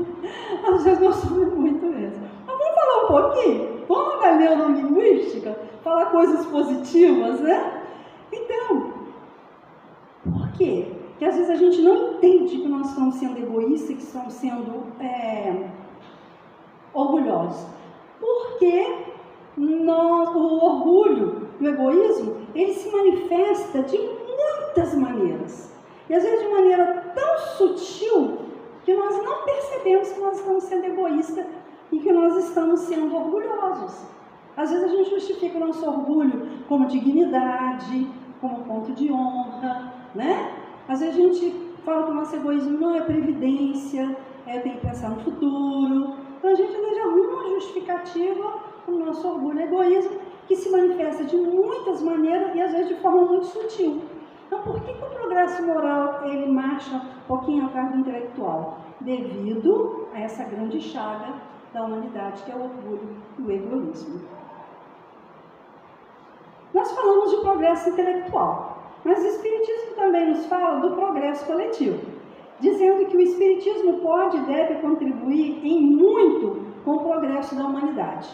às vezes nós somos muito mesmo. Mas vamos falar um pouquinho? Vamos na neurolinguística, falar coisas positivas, né? Então, por quê? Porque às vezes a gente não entende que nós estamos sendo egoístas, que estamos sendo orgulhosos. Porque o orgulho, o egoísmo, ele se manifesta de muitas maneiras. E às vezes de maneira tão sutil que nós não percebemos que nós estamos sendo egoístas e que nós estamos sendo orgulhosos. Às vezes a gente justifica o nosso orgulho como dignidade, como ponto de honra, né? Às vezes a gente fala que o nosso egoísmo não é previdência, eu tenho que pensar no futuro. Então a gente às vezes arruma uma justificativa para o nosso orgulho e egoísmo, que se manifesta de muitas maneiras e às vezes de forma muito sutil. Então por que o progresso moral ele marcha um pouquinho atrás do intelectual? Devido a essa grande chaga da humanidade, que é o orgulho e o egoísmo. Nós falamos de progresso intelectual, mas o Espiritismo também nos fala do progresso coletivo, dizendo que o Espiritismo pode e deve contribuir em muito com o progresso da humanidade.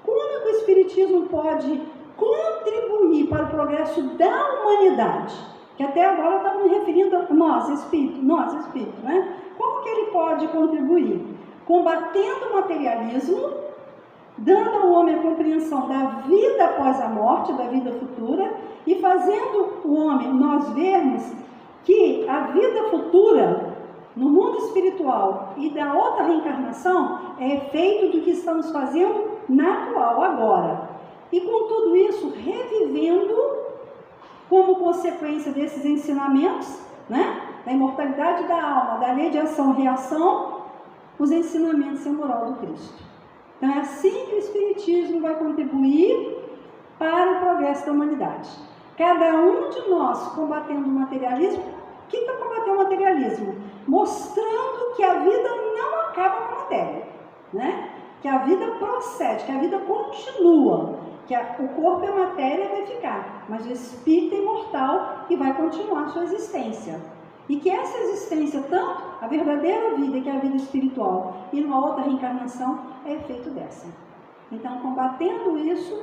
Como é que o Espiritismo pode contribuir para o progresso da humanidade? Que até agora eu estava me referindo a nós, espírito, né? Como que ele pode contribuir? Combatendo o materialismo, dando ao homem a compreensão da vida após a morte, da vida futura, e fazendo o homem, nós vermos que a vida futura, no mundo espiritual e da outra reencarnação, é efeito do que estamos fazendo na atual, agora. E com tudo isso, revivendo, como consequência desses ensinamentos, né, da imortalidade da alma, da lei de ação e reação, os ensinamentos e a moral do Cristo. Então é assim que o Espiritismo vai contribuir para o progresso da humanidade. Cada um de nós combatendo o materialismo. O que é combater o materialismo? Mostrando que a vida não acaba com a matéria, né? Que a vida procede, que a vida continua, que o corpo e a matéria vai ficar, mas o espírito é imortal e vai continuar a sua existência. E que essa existência, tanto a verdadeira vida, que é a vida espiritual, e numa outra reencarnação, é efeito dessa. Então, combatendo isso,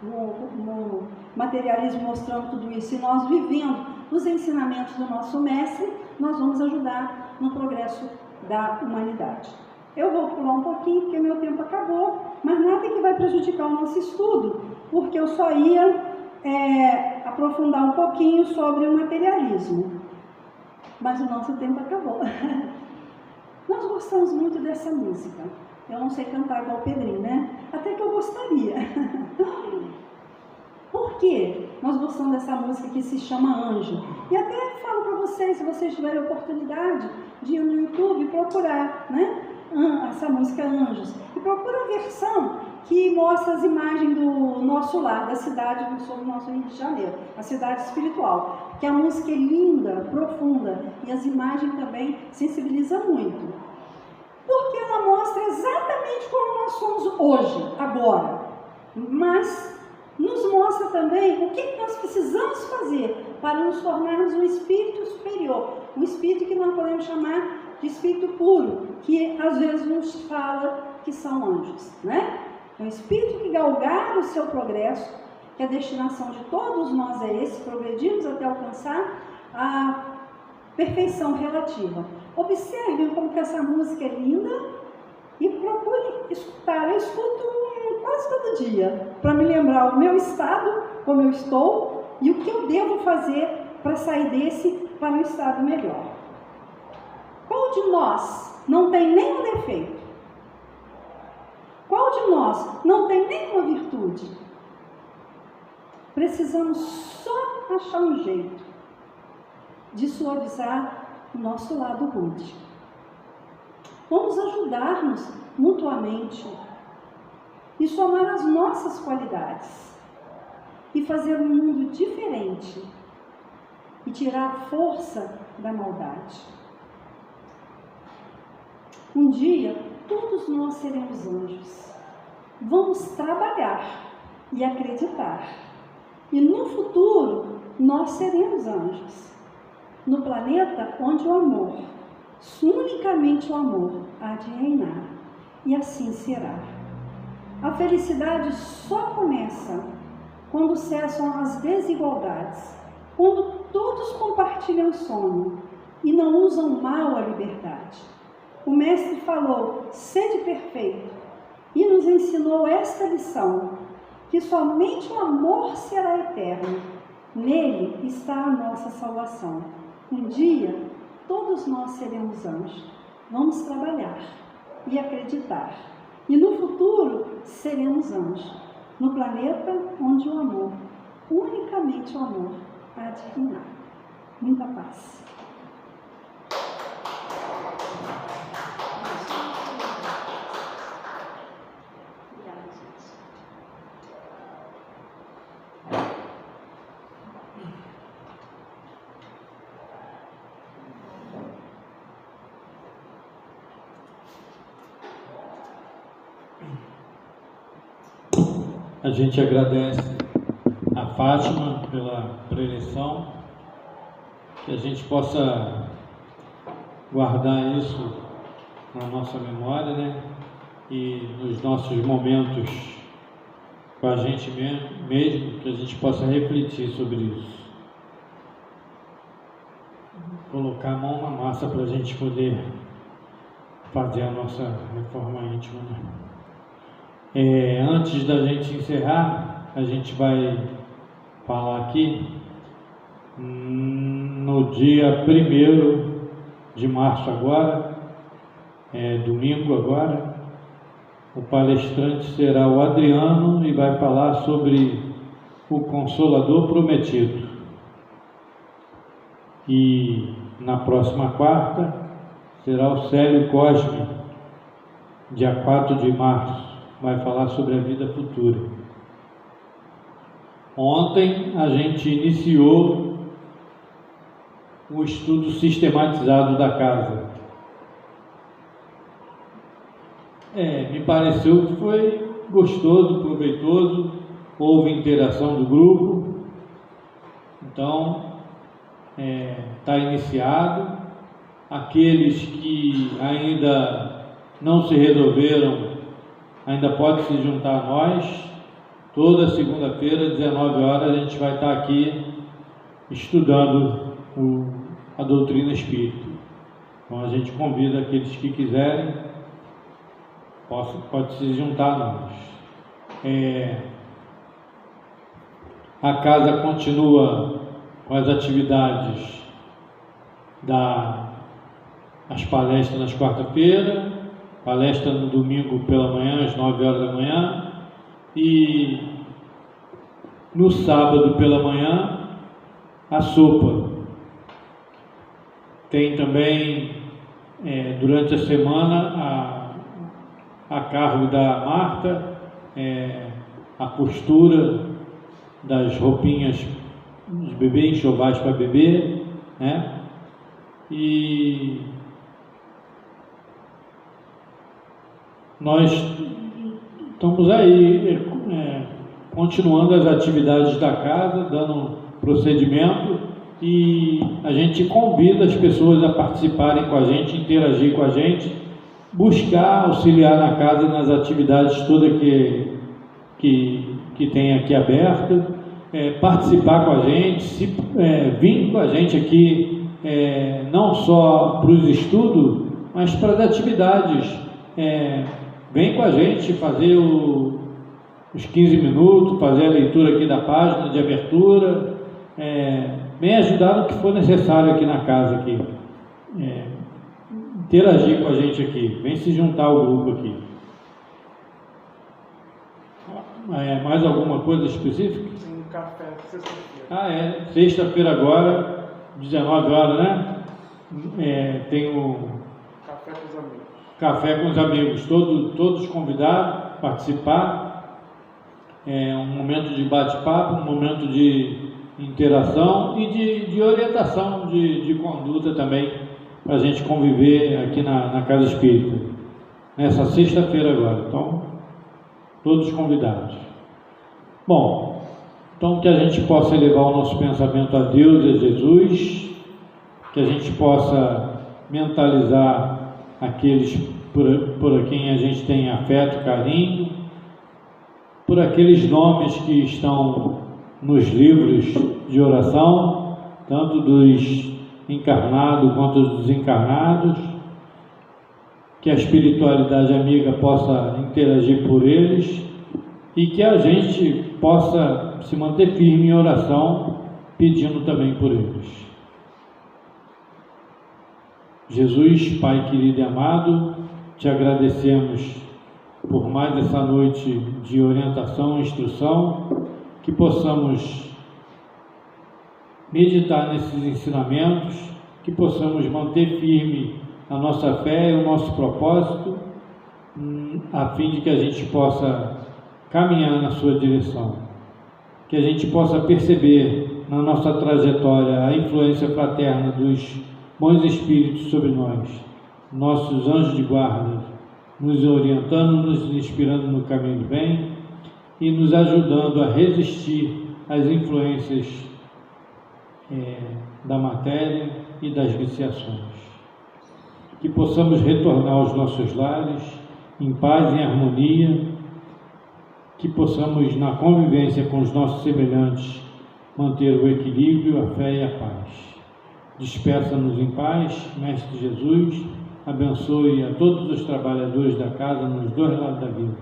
no materialismo mostrando tudo isso, e nós vivendo os ensinamentos do nosso mestre, nós vamos ajudar no progresso da humanidade. Eu vou pular um pouquinho, porque meu tempo acabou, mas nada que vai prejudicar o nosso estudo, porque eu só ia aprofundar um pouquinho sobre o materialismo. Mas o nosso tempo acabou. Nós gostamos muito dessa música. Eu não sei cantar igual o Pedrinho, né? Até que eu gostaria. Por que nós gostamos dessa música que se chama Anjo? E até falo para vocês, se vocês tiverem oportunidade de ir no YouTube procurar, né? Essa música Anjos. E procura a versão que mostra as imagens do nosso lar, da cidade do sul do nosso Rio de Janeiro, a cidade espiritual. Que a música é linda, profunda, e as imagens também sensibilizam muito. Porque ela mostra exatamente como nós somos hoje, agora. Mas nos mostra também o que nós precisamos fazer para nos tornarmos um espírito superior, um espírito que nós podemos chamar de espírito puro, que às vezes nos fala que são anjos, né? É um espírito que galgar o seu progresso, que a destinação de todos nós é esse, progredirmos até alcançar a perfeição relativa. Observem como que essa música é linda e procurem escutar. Eu escuto quase todo dia, para me lembrar o meu estado, como eu estou, e o que eu devo fazer para sair desse para um estado melhor. Qual de nós não tem nenhum defeito? Qual de nós não tem nenhuma virtude? Precisamos só achar um jeito de suavizar o nosso lado rude. Vamos ajudar-nos mutuamente e somar as nossas qualidades e fazer um mundo diferente e tirar a força da maldade. Um dia, todos nós seremos anjos. Vamos trabalhar e acreditar. E no futuro, nós seremos anjos. No planeta onde o amor, unicamente o amor, há de reinar. E assim será. A felicidade só começa quando cessam as desigualdades, quando todos compartilham o sonho e não usam mal a liberdade. O Mestre falou, sede perfeito, e nos ensinou esta lição, que somente o amor será eterno. Nele está a nossa salvação. Um dia, todos nós seremos anjos. Vamos trabalhar e acreditar. E no futuro, seremos anjos. No planeta onde o amor, unicamente o amor, há de reinar. Muita paz. A gente agradece a Fátima pela preleção, que a gente possa guardar isso na nossa memória, né? E nos nossos momentos com a gente mesmo, que a gente possa refletir sobre isso. Colocar a mão na massa para a gente poder fazer a nossa reforma íntima, né? Antes da gente encerrar, a gente vai falar aqui, no dia 1º de março agora, domingo agora, o palestrante será o Adriano e vai falar sobre o Consolador Prometido. E na próxima quarta será o Célio Cosme, dia 4 de março. Vai falar sobre a vida futura. Ontem a gente iniciou o estudo sistematizado da casa. Me pareceu que foi gostoso, proveitoso, houve interação do grupo. Então, está iniciado. Aqueles que ainda não se resolveram, ainda pode se juntar a nós. Toda segunda-feira, 19 horas, a gente vai estar aqui estudando a doutrina espírita. Então a gente convida aqueles que quiserem, pode se juntar a nós. A casa continua com as atividades as palestras nas quarta-feira, palestra no domingo pela manhã, às 9 horas da manhã, e no sábado pela manhã, a sopa. Tem também, durante a semana, a cargo da Marta, a costura das roupinhas de bebê, enxovais para bebê, né? E nós estamos aí continuando as atividades da casa, dando procedimento, e a gente convida as pessoas a participarem com a gente, interagir com a gente, buscar auxiliar na casa nas atividades todas que tem aqui aberta, participar com a gente, vir com a gente aqui, não só para os estudos, mas para as atividades. Vem com a gente fazer os 15 minutos, fazer a leitura aqui da página de abertura, vem ajudar no que for necessário aqui na casa, aqui. Interagir com a gente aqui, vem se juntar ao grupo aqui. Mais alguma coisa específica? Um café, sexta-feira. Sexta-feira agora, 19 horas, né? Tem o Café com os amigos. Café com os amigos, todos convidados a participar. Um momento de bate-papo, um momento de interação e de orientação de conduta também, para a gente conviver aqui na Casa Espírita, nessa sexta-feira agora. Então, todos convidados. Bom, então que a gente possa elevar o nosso pensamento a Deus e a Jesus, que a gente possa mentalizar aqueles por quem a gente tem afeto, carinho, por aqueles nomes que estão nos livros de oração, tanto dos encarnados quanto dos desencarnados, que a espiritualidade amiga possa interagir por eles e que a gente possa se manter firme em oração, pedindo também por eles. Jesus, Pai querido e amado, te agradecemos por mais essa noite de orientação e instrução, que possamos meditar nesses ensinamentos, que possamos manter firme a nossa fé e o nosso propósito, a fim de que a gente possa caminhar na sua direção, que a gente possa perceber na nossa trajetória a influência fraterna dos bons espíritos sobre nós, nossos anjos de guarda, nos orientando, nos inspirando no caminho do bem e nos ajudando a resistir às influências da matéria e das viciações. Que possamos retornar aos nossos lares em paz e em harmonia, que possamos, na convivência com os nossos semelhantes, manter o equilíbrio, a fé e a paz. Despeça-nos em paz, Mestre Jesus, abençoe a todos os trabalhadores da casa nos dois lados da vida,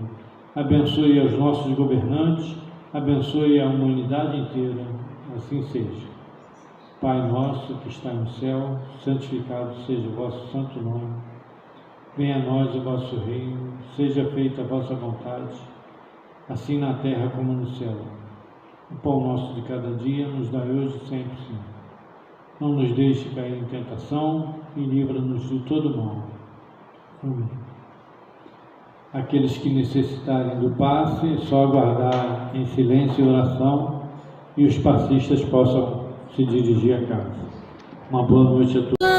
abençoe aos nossos governantes, abençoe a humanidade inteira, assim seja. Pai nosso que está no céu, santificado seja o vosso santo nome. Venha a nós o vosso reino, seja feita a vossa vontade, assim na terra como no céu. O pão nosso de cada dia nos dai hoje e sempre, Senhor. Não nos deixe cair em tentação e livra-nos de todo mal. Amém. Aqueles que necessitarem do passe, é só aguardar em silêncio e oração e os passistas possam se dirigir a casa. Uma boa noite a todos.